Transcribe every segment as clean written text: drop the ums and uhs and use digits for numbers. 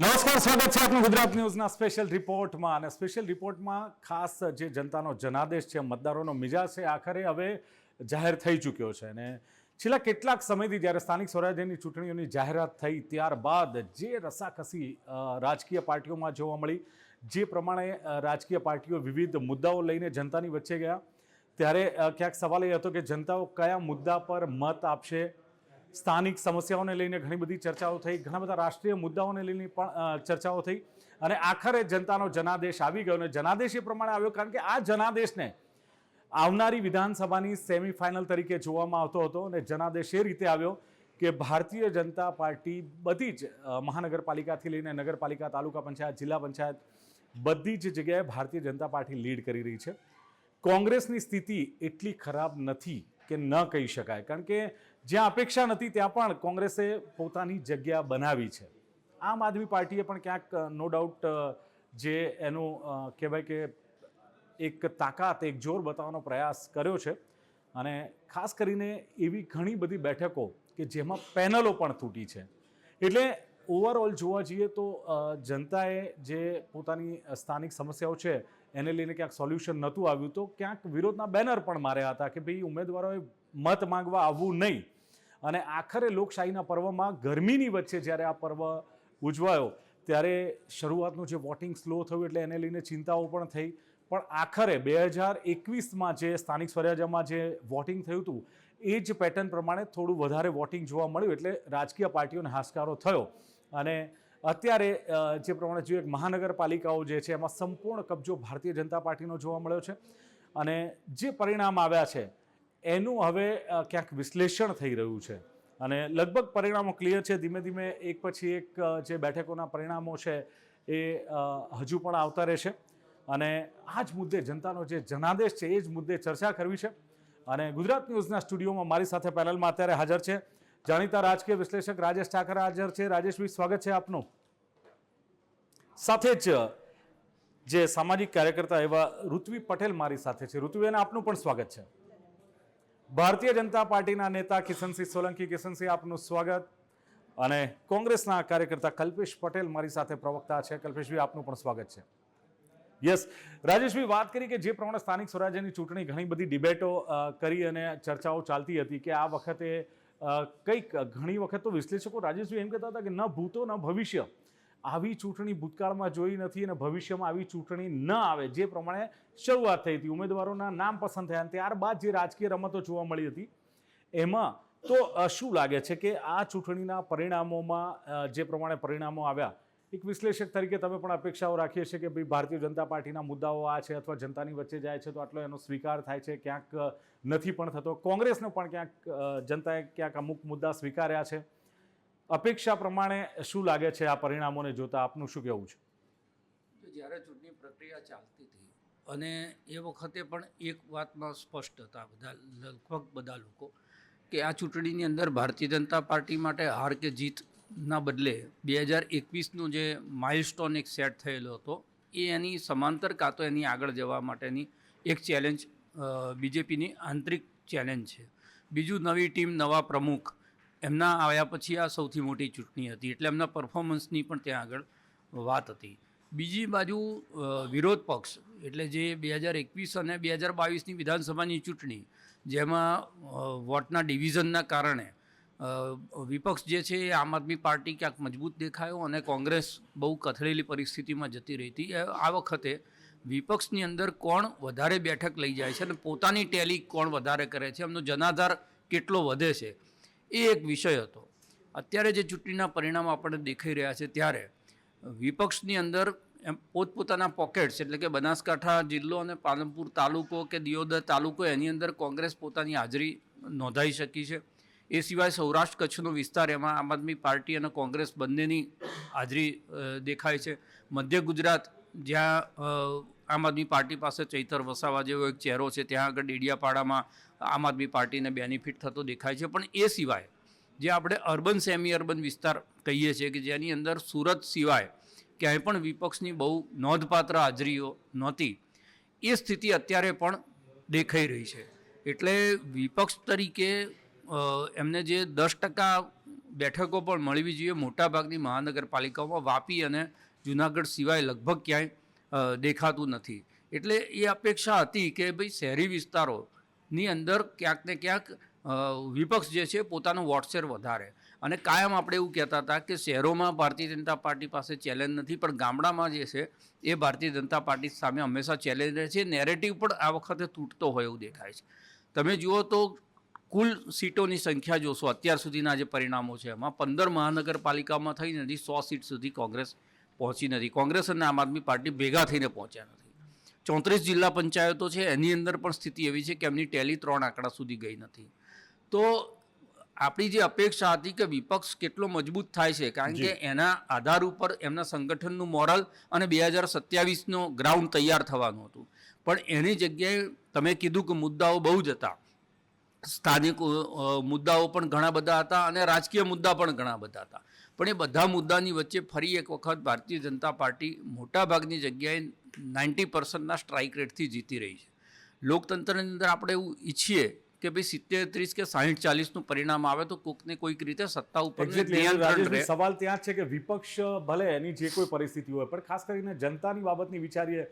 નમસ્કાર, સ્વાગત છે આપનું ગુજરાત ન્યૂઝના સ્પેશિયલ રિપોર્ટમાં. અને સ્પેશિયલ રિપોર્ટમાં ખાસ જે જનતાનો જનાદેશ છે, મતદારોનો મિજાજ છે, આખરે હવે જાહેર થઈ ચૂક્યો છે. અને છેલ્લા કેટલાક સમયથી જ્યારે સ્થાનિક સ્વરાજ્યની ચૂંટણીઓની જાહેરાત થઈ ત્યારબાદ જે રસાકસી રાજકીય પાર્ટીઓમાં જોવા મળી, જે પ્રમાણે રાજકીય પાર્ટીઓ વિવિધ મુદ્દાઓ લઈને જનતાની વચ્ચે ગયા, ત્યારે ક્યાંક સવાલ એ હતો કે જનતાઓ કયા મુદ્દા પર મત આપશે. સ્થાનિક સમસ્યાઓને લઈને ઘણી બધી ચર્ચાઓ થઈ, ઘણા બધા રાષ્ટ્રીય મુદ્દાઓને લઈને પણ ચર્ચાઓ થઈ. અને આખરે જનતાનો જનાદેશ આવી ગયો. અને જનાદેશ એ પ્રમાણે આવ્યો કારણ કે આ જનાદેશને આવનારી વિધાનસભાની સેમીફાઇનલ તરીકે જોવામાં આવતો હતો. અને જનાદેશ એ રીતે આવ્યો કે ભારતીય જનતા પાર્ટી બધી જ મહાનગરપાલિકાથી લઈને નગરપાલિકા, તાલુકા પંચાયત, જિલ્લા પંચાયત બધી જ જગ્યાએ ભારતીય જનતા પાર્ટી લીડ કરી રહી છે. કોંગ્રેસની સ્થિતિ એટલી ખરાબ નથી કે ન કહી શકાય, કારણ કે જ્યાં અપેક્ષા નથી ત્યાં પણ કોંગ્રેસે પોતાની જગ્યા બનાવી છે. આમ આદમી પાર્ટીએ પણ ક્યાંક નો ડાઉટ જે એનું કહેવાય કે એક તાકાત, એક જોર બતાવવાનો પ્રયાસ કર્યો છે. અને ખાસ કરીને એવી ઘણી બધી બેઠકો કે જેમાં પેનલો પણ તૂટી છે. એટલે ઓવરઓલ જોવા જઈએ તો જનતાએ જે પોતાની સ્થાનિક સમસ્યાઓ છે એને લઈને ક્યાંક સોલ્યુશન નહોતું આવ્યું, તો ક્યાંક વિરોધના બેનર પણ માર્યા હતા કે ભાઈ ઉમેદવારોએ મત માંગવા આવવું નહીં. અને આખરે લોકશાહીના પર્વમાં ગરમીની વચ્ચે જ્યારે આ પર્વ ઉજવાયો ત્યારે શરૂઆતનું જે વોટિંગ સ્લો થયું એટલે એને લઈને ચિંતાઓ પણ થઈ. પણ આખરે 2021માં જે સ્થાનિક સ્વરાજ્યમાં જે વોટિંગ થયું હતું એ જ પેટર્ન પ્રમાણે થોડું વધારે વોટિંગ જોવા મળ્યું, એટલે રાજકીય પાર્ટીઓને હાશકારો થયો. અને અત્યારે જે પ્રમાણે જોઈએ મહાનગરપાલિકાઓ જે છે એમાં સંપૂર્ણ કબજો ભારતીય જનતા પાર્ટીનો જોવા મળ્યો છે. અને જે પરિણામ આવ્યા છે એનું હવે ક્યાંક વિશ્લેષણ થઈ રહ્યું છે. અને લગભગ પરિણામો ક્લિયર છે. ધીમે ધીમે એક પછી એક જે બેઠકોના પરિણામો છે એ હજુ પણ આવતા રહેશે. અને આ જ મુદ્દે જનતાનો જે જનાદેશ છે એ જ મુદ્દે ચર્ચા કરવી છે. અને ગુજરાત ન્યૂઝના સ્ટુડિયોમાં મારી સાથે પેનલમાં અત્યારે હાજર છે જાણીતા રાજકીય વિશ્લેષક રાજેશ ઠાકર હાજર છે. રાજેશભાઈ, સ્વાગત છે આપનું. સાથે જ જે સામાજિક કાર્યકર્તા એવા ઋત્વી પટેલ મારી સાથે છે. ઋત્વીબેન, આપનું પણ સ્વાગત છે. ભારતીય જનતા પાર્ટીના નેતા કિશનસિંહ સોલંકી, કિશનસિંહ આપનું સ્વાગત. અને કોંગ્રેસના કાર્યકર્તા કલ્પેશ પટેલ મારી સાથે પ્રવક્તા છે. કલ્પેશભાઈ, આપનું પણ સ્વાગત છે. યસ, રાજેશભાઈ, વાત કરી કે જે પ્રમાણે સ્થાનિક સ્વરાજ્યની ચૂંટણી ઘણી બધી ડિબેટો કરી અને ચર્ચાઓ ચાલતી હતી કે આ વખતે કંઈક ઘણી વખત તો વિશ્લેષકો રાજેશભાઈ એમ કહેતા હતા કે ન ભૂતો ન ભવિષ્ય, આવી ચૂંટણી ભૂતકાળમાં જોઈ નથી અને ભવિષ્યમાં આવી ચૂંટણી ન આવે. જે પ્રમાણે શરૂઆત થઈ હતી, ઉમેદવારોના નામ પસંદ થયા, ત્યારબાદ જે રાજકીય રમતો જોવા મળી હતી એમાં તો શું લાગે છે કે આ ચૂંટણીના પરિણામોમાં જે પ્રમાણે પરિણામો આવ્યા, એક વિશ્લેષક તરીકે તમે પણ અપેક્ષાઓ રાખીએ છીએ કે ભાઈ ભારતીય જનતા પાર્ટીના મુદ્દાઓ આ છે અથવા જનતાની વચ્ચે જાય છે તો આટલો એનો સ્વીકાર થાય છે, ક્યાંક નથી પણ થતો. કોંગ્રેસનો પણ ક્યાંક જનતાએ ક્યાંક અમુક મુદ્દા સ્વીકાર્યા છે. અપેક્ષા પ્રમાણે શું લાગે છે આ પરિણામોને જોતા? આપનું શું કહેવું છે? જ્યારે ચૂંટણી પ્રક્રિયા ચાલતી હતી અને એ વખતે પણ એક વાતમાં સ્પષ્ટ હતા લગભગ બધા લોકો કે આ ચૂંટણીની અંદર ભારતીય જનતા પાર્ટી માટે હાર કે જીતના બદલે 2021નું જે માઇલસ્ટોન એક સેટ થયેલો હતો એ એની સમાંતર કાં તો એની આગળ જવા માટેની એક ચેલેન્જ, બીજેપીની આંતરિક ચેલેન્જ છે. બીજું, નવી ટીમ, નવા પ્રમુખ એમના આવ્યા પછી આ સૌથી મોટી ચૂંટણી હતી, એટલે એમના પરફોર્મન્સની પણ ત્યાં આગળ વાત હતી. બીજી બાજુ વિરોધ પક્ષ એટલે જે 2021 અને 2022ની વિધાનસભાની ચૂંટણી જેમાં વોટના ડિવિઝનના કારણે વિપક્ષ જે છે એ આમ આદમી પાર્ટી ક્યાંક મજબૂત દેખાયો અને કોંગ્રેસ બહુ કથળેલી પરિસ્થિતિમાં જતી રહી હતી. આ વખતે વિપક્ષની અંદર કોણ વધારે બેઠક લઈ જાય છે અને પોતાની ટેલી કોણ વધારે કરે છે, એમનો જનાધાર કેટલો વધે છે, એ એક વિષય હતો. અત્યારે જે ચૂંટણીના પરિણામ આપણને દેખાઈ રહ્યા છે ત્યારે વિપક્ષની અંદર એમ પોતપોતાના પોકેટ્સ એટલે કે બનાસકાંઠા જિલ્લો અને પાલનપુર તાલુકો કે દિયોદર તાલુકો એની અંદર કોંગ્રેસ પોતાની હાજરી નોંધાઈ શકી છે. એ સિવાય સૌરાષ્ટ્ર કચ્છનો વિસ્તાર એમાં આમ આદમી પાર્ટી અને કોંગ્રેસ બંનેની હાજરી દેખાય છે. મધ્ય ગુજરાત જ્યાં આમ આદમી પાર્ટી પાસે ચૈતર વસાવા જેવો એક ચહેરો છે ત્યાં આગળ ડેડિયાપાડામાં આમ આદમી પાર્ટીને બેનિફિટ થતો દેખાય છે. પણ એ સિવાય જે આપણે અર્બન સેમી અર્બન વિસ્તાર કહીએ છીએ કે જેની અંદર સુરત સિવાય ક્યાંય પણ વિપક્ષની બહુ નોંધપાત્ર હાજરીઓ નહોતી, એ સ્થિતિ અત્યારે પણ દેખાઈ રહી છે. એટલે વિપક્ષ તરીકે એમને જે 10% બેઠકો પણ મળવી જોઈએ. મોટાભાગની મહાનગરપાલિકાઓમાં વાપી અને જુનાગઢ સિવાય લગભગ ક્યાંય દેખાતું નથી. એટલે એ અપેક્ષા હતી કે ભાઈ શહેરી વિસ્તારોની અંદર ક્યાંક ને ક્યાંક વિપક્ષ જે છે પોતાનો વોટશેર વધારે. અને કાયમ આપણે એવું કહેતા હતા કે શહેરોમાં ભારતીય જનતા પાર્ટી પાસે ચેલેન્જ નથી, પણ ગામડામાં જે છે એ ભારતીય જનતા પાર્ટી સામે હંમેશા ચેલેન્જ રહે છે. નેરેટિવ પણ આ વખતે તૂટતો હોય એવું દેખાય છે. તમે જુઓ તો કુલ સીટોની સંખ્યા જોશો, અત્યાર સુધીના જે પરિણામો છે એમાં 15 મહાનગરપાલિકામાં થઈને હજી 100 સીટ સુધી કોંગ્રેસ પહોંચી નથી. કોંગ્રેસ અને આમ આદમી પાર્ટી ભેગા થઈને પહોંચ્યા નથી. 34 જિલ્લા પંચાયતો છે એની અંદર પણ સ્થિતિ એવી છે કે એમની ટેલી 3 આંકડા સુધી ગઈ નથી. તો આપણી જે અપેક્ષા હતી કે વિપક્ષ કેટલો મજબૂત થાય છે, કારણ કે એના આધાર ઉપર એમના સંગઠનનું મોરલ અને 2027નો ગ્રાઉન્ડ તૈયાર થવાનું હતું. પણ એની જગ્યાએ તમે કીધું કે મુદ્દાઓ બહુ જ હતા. સ્થાનિક મુદ્દાઓ પણ ઘણા બધા હતા અને રાજકીય મુદ્દા પણ ઘણા બધા હતા. પણ એ બધા મુદ્દાની વચ્ચે ફરી એક વખત ભારતીય જનતા પાર્ટી મોટાભાગની જગ્યાએ 90% સ્ટ્રાઇક રેટથી જીતી રહી છે. લોકતંત્રની અંદર આપણે એવું ઈચ્છીએ કે ભાઈ 70-30 કે 60-40નું પરિણામ આવે તો કોઈકને કોઈક રીતે સત્તા ઉપર નિયંત્રણ રહે. સવાલ ત્યાં છે કે વિપક્ષ ભલે એની જે કોઈ પરિસ્થિતિ હોય, પણ ખાસ કરીને જનતાની બાબતની વિચારીએ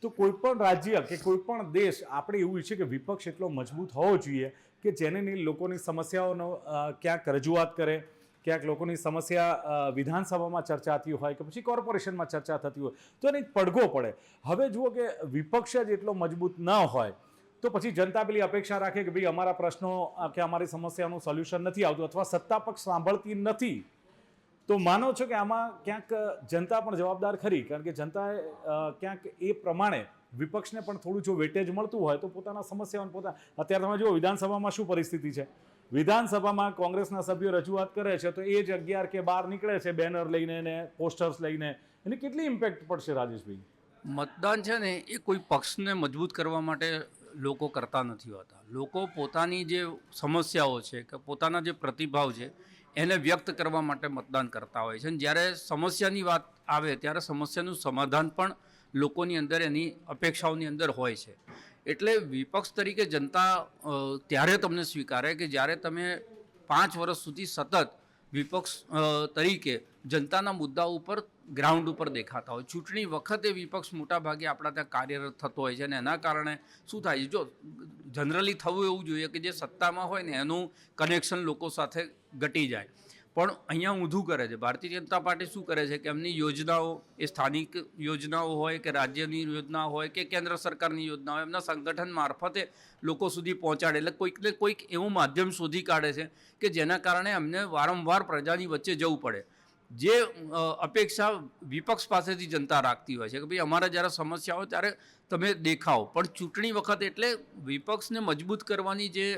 તો કોઈ પણ રાજ્ય કે કોઈ પણ દેશ આપણે એવું ઈચ્છે કે વિપક્ષ એટલો મજબૂત હોવો જોઈએ કે જેને લોકોની સમસ્યાઓનો ક્યાંક રજૂઆત કરે, ક્યાંક લોકોની સમસ્યા વિધાનસભામાં ચર્ચાતી હોય કે પછી કોર્પોરેશનમાં ચર્ચા થતી હોય તો એને પડઘો પડે. હવે જુઓ કે વિપક્ષ જ એટલો મજબૂત ન હોય તો પછી જનતા પેલી અપેક્ષા રાખે કે ભાઈ અમારા પ્રશ્નો કે અમારી સમસ્યાનું સોલ્યુશન નથી આવતું અથવા સત્તા પક્ષ સાંભળતી નથી. તો માનો છો કે આમાં ક્યાંક જનતા પણ જવાબદાર ખરી, કારણ કે જનતાએ ક્યાંક એ પ્રમાણે વિપક્ષને પણ થોડું જો વેટેજ મળતું હોય તો પોતાના સમસ્યાઓને અત્યારે તમે જુઓ વિધાનસભામાં શું પરિસ્થિતિ છે. વિધાનસભામાં કોંગ્રેસના સભ્યો રજૂઆત કરે છે તો એ જ 11 કે 12 નીકળે છે બેનર લઈને ને પોસ્ટર્સ લઈને. એની કેટલી ઇમ્પેક્ટ પડશે રાજેશભાઈ? મતદાન છે ને એ કોઈ પક્ષને મજબૂત કરવા માટે લોકો કરતા નથી હોતા. લોકો પોતાની જે સમસ્યાઓ છે કે પોતાના જે પ્રતિભાવ છે એને વ્યક્ત કરવા માટે મતદાન કરતા હોય છે. અને જ્યારે સમસ્યાની વાત આવે ત્યારે સમસ્યાનું સમાધાન પણ લોકોની અંદર એની અપેક્ષાઓની અંદર હોય છે. એટલે વિપક્ષ તરીકે જનતા ત્યારે તમને સ્વીકારે કે જ્યારે તમે 5 વર્ષ સુધી સતત વિપક્ષ તરીકે જનતાના મુદ્દાઓ ઉપર ગ્રાઉન્ડ ઉપર દેખાતા હોય. ચૂંટણી વખતે વિપક્ષ મોટાભાગે આપણા ત્યાં કાર્યરત થતો હોય છે અને એના કારણે શું થાય છે, જો જનરલી થવું એવું જોઈએ કે જે સત્તામાં હોય ને એનું કનેક્શન લોકો સાથે ઘટી જાય. પણ અહીંયા ઊંધું કરે છે. ભારતીય જનતા પાર્ટી શું કરે છે કે એમની યોજનાઓ, એ સ્થાનિક યોજનાઓ હોય કે રાજ્યની યોજના હોય કે કેન્દ્ર સરકારની યોજના હોય, એમના સંગઠન મારફતે લોકો સુધી પહોંચાડે. એટલે કોઈકને કોઈક એવું માધ્યમ શોધી કાઢે છે કે જેના કારણે એમને વારંવાર પ્રજાની વચ્ચે જવું પડે. જે અપેક્ષા વિપક્ષ પાસેથી જનતા રાખતી હોય છે કે ભાઈ અમારા જ્યારે સમસ્યા હોય ત્યારે તમે દેખાઓ. પણ ચૂંટણી વખત એટલે વિપક્ષને મજબૂત કરવાની જે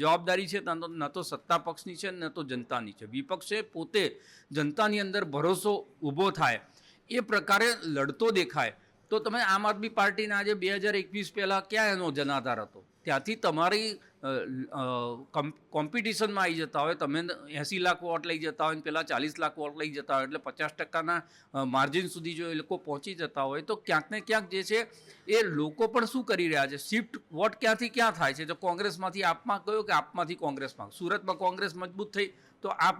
જવાબદારી છે ન તો સત્તા પક્ષની છે ન તો જનતાની છે. વિપક્ષે પોતે જનતાની અંદર ભરોસો ઊભો થાય એ પ્રકારે લડતો દેખાય તો તમે આમ આદમી પાર્ટીના આજે 2021 પહેલાં ક્યાં એનો જનાધાર હતો? ત્યાંથી તમારી કોમ્પિટિશનમાં આવી જતા હોય, તમે 80 લાખ વોટ લઈ જતા હોય ને પેલા 40 લાખ વોટ લઈ જતા હોય, એટલે 50% માર્જિન સુધી જો એ લોકો પહોંચી જતા હોય તો ક્યાંક ને ક્યાંક જે છે એ લોકો પણ શું કરી રહ્યા છે, શિફ્ટ વોટ ક્યાંથી ક્યાં થાય છે. તો કોંગ્રેસમાંથી આપમાં ગયો કે આપમાંથી કોંગ્રેસમાં. સુરતમાં કોંગ્રેસ મજબૂત થઈ તો આપ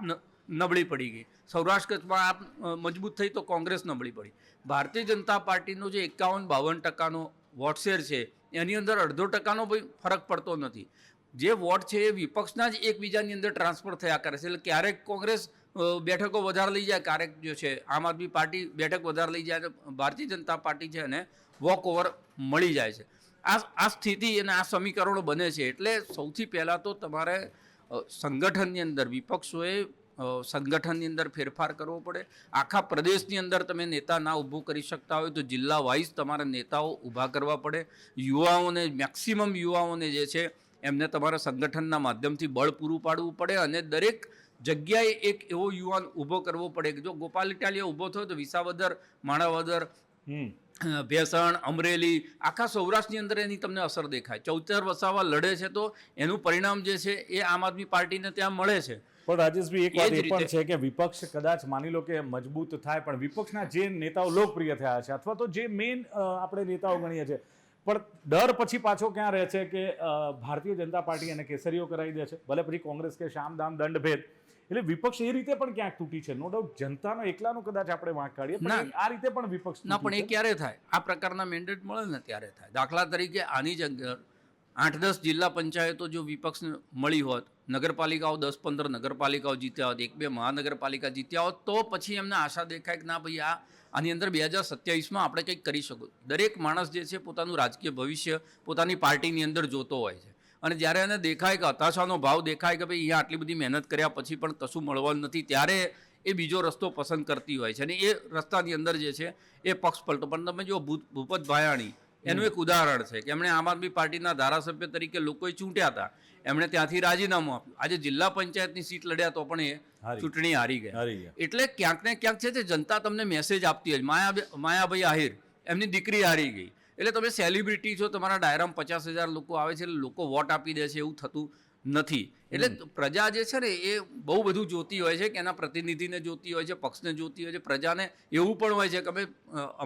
નબળી પડી ગઈ. સૌરાષ્ટ્ર કચ્છમાં આપ મજબૂત થઈ તો કોંગ્રેસ નબળી પડી. ભારતીય જનતા પાર્ટીનો જે 51-52% વોટ શેર છે એની અંદર 0.5% ફરક પડતો નથી. જે વોટ છે એ વિપક્ષના જ એકબીજાની અંદર ટ્રાન્સફર થયા કરે છે. એટલે ક્યારેક કોંગ્રેસ બેઠકો વધારે લઈ જાય, ક્યારેક જે છે આમ આદમી પાર્ટી બેઠક વધારે લઈ જાય, ભારતીય જનતા પાર્ટી છે અને વોક ઓવર મળી જાય છે. આ સ્થિતિ અને આ સમીકરણો બને છે. એટલે સૌથી પહેલાં તો તમારે સંગઠનની અંદર વિપક્ષોએ સંગઠનની અંદર ફેરફાર કરવો પડે. આખા પ્રદેશની અંદર તમે નેતા ના ઊભું કરી શકતા હોય તો જિલ્લા વાઇઝ તમારે નેતાઓ ઊભા કરવા પડે. યુવાઓને, મેક્સિમમ યુવાઓને જે છે એમને તમારા સંગઠનના માધ્યમથી બળ પૂરું પાડવું પડે અને દરેક જગ્યાએ એક એવો યુવાન ઊભો કરવો પડે કે જો ગોપાલ ઇટાલિયા ઊભો થયો તો વિસાવદર, માણાવદર, ભેસણ, અમરેલી, આખા સૌરાષ્ટ્રની અંદર એની તમને અસર દેખાય. ચૌતર વસાવા લડે છે તો એનું પરિણામ જે છે એ આમ આદમી પાર્ટીને ત્યાં મળે છે. પણ રાજેશભાઈ એક વાત એ પણ છે કે વિપક્ષ કદાચ માની લો કે મજબૂત થાય પણ વિપક્ષના જે નેતાઓ લોકપ્રિય થયા છે અથવા તો જે મેઇન આપણે નેતાઓ ગણીએ છીએ પણ ડર પછી પાછો ક્યાં રહે છે કે ભારતીય જનતા પાર્ટી એને કેસરીઓ કરાવી દે છે, ભલે પછી કોંગ્રેસ કે શામ દામ દંડ ભેદ. એટલે વિપક્ષ એ રીતે પણ ક્યાંક તૂટી છે. નો ડાઉટ જનતાનો એકલાનો કદાચ આપણે વાંક કાઢીએ, પણ આ રીતે પણ વિપક્ષ ના, પણ એ ક્યારે થાય? આ પ્રકારના મેન્ડેટ મળે ને ત્યારે થાય. દાખલા તરીકે આની જગ્યા 8-10 જિલ્લા પંચાયતો જો વિપક્ષને મળી હોત, નગરપાલિકાઓ 10-15 નગરપાલિકાઓ જીત્યા હોત, 1-2 મહાનગરપાલિકા જીત્યા હોત, તો પછી એમને આશા દેખાય કે ના ભાઈ આની અંદર 2027માં આપણે કંઈક કરી શકું. દરેક માણસ જે છે પોતાનું રાજકીય ભવિષ્ય પોતાની પાર્ટીની અંદર જોતો હોય છે, અને જ્યારે એને દેખાય કે હતાશાનો ભાવ દેખાય કે ભાઈ અહીંયા આટલી બધી મહેનત કર્યા પછી પણ કશું મળવાનું નથી, ત્યારે એ બીજો રસ્તો પસંદ કરતી હોય છે. અને એ રસ્તાની અંદર જે છે એ પક્ષ પલટો. પણ તમે જો ભૂપત ભાયાણી એનું એક ઉદાહરણ છે કે એમણે આમ આદમી પાર્ટીના ધારાસભ્ય તરીકે લોકોએ ચૂંટ્યા હતા, એમણે ત્યાંથી રાજીનામું આપ્યું, આજે જિલ્લા પંચાયતની સીટ લડ્યા તો પણ એ ચૂંટણી હારી ગયા. એટલે ક્યાંક ને ક્યાંક છે તે જનતા તમને મેસેજ આપતી હોય. માયાભાઈ આહિર એમની દીકરી હારી ગઈ, એટલે તમે સેલિબ્રિટી છો, તમારા ડાયરામાં 50,000 લોકો આવે છે, એટલે લોકો વોટ આપી દે છે, એવું થતું નથી. એટલે પ્રજા જે છે ને એ બહુ બધું જોતી હોય છે, કે એના પ્રતિનિધિને જોતી હોય છે, પક્ષને જોતી હોય છે. પ્રજાને એવું પણ હોય છે કે અમે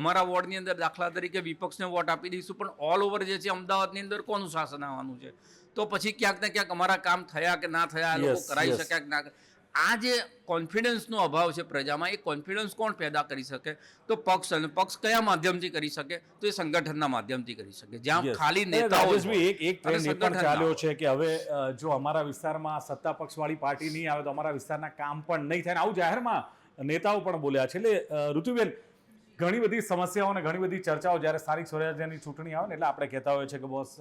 અમારા વોર્ડની અંદર દાખલા તરીકે વિપક્ષને વોટ આપી દઈશું, પણ ઓલ ઓવર જે છે અમદાવાદની અંદર કોનું શાસન આવવાનું છે, તો પછી ક્યાંક ને ક્યાંક અમારા કામ થયા કે ના થયા, લોકો કરાવી શક્યા કે ના. આ જે કોન્ફિડન્સનો અભાવ છે પ્રજામાં, એ કોન્ફિડન્સ કોણ પેદા કરી શકે? તો પક્ષ. અને પક્ષ કયા માધ્યમથી કરી શકે? તો એ સંગઠનના માધ્યમથી કરી શકે, જ્યાં ખાલી નેતાઓ. એક ટ્રેન્ડ એ પણ ચાલ્યો છે કે હવે જો અમારા વિસ્તારમાં સત્તા પક્ષવાળી પાર્ટી નહીં આવે તો અમારા વિસ્તારના કામ પણ નહીં થાય, આવું જાહેરમાં નેતાઓ પણ બોલ્યા છે. એટલે ઋતુબેન, ઘણી બધી સમસ્યાઓ અને ઘણી બધી ચર્ચાઓ જ્યારે સ્થાનિક સ્વરાજ્યની ચૂંટણી આવે ને એટલે આપણે કહેતા હોઈએ છીએ કે બોસ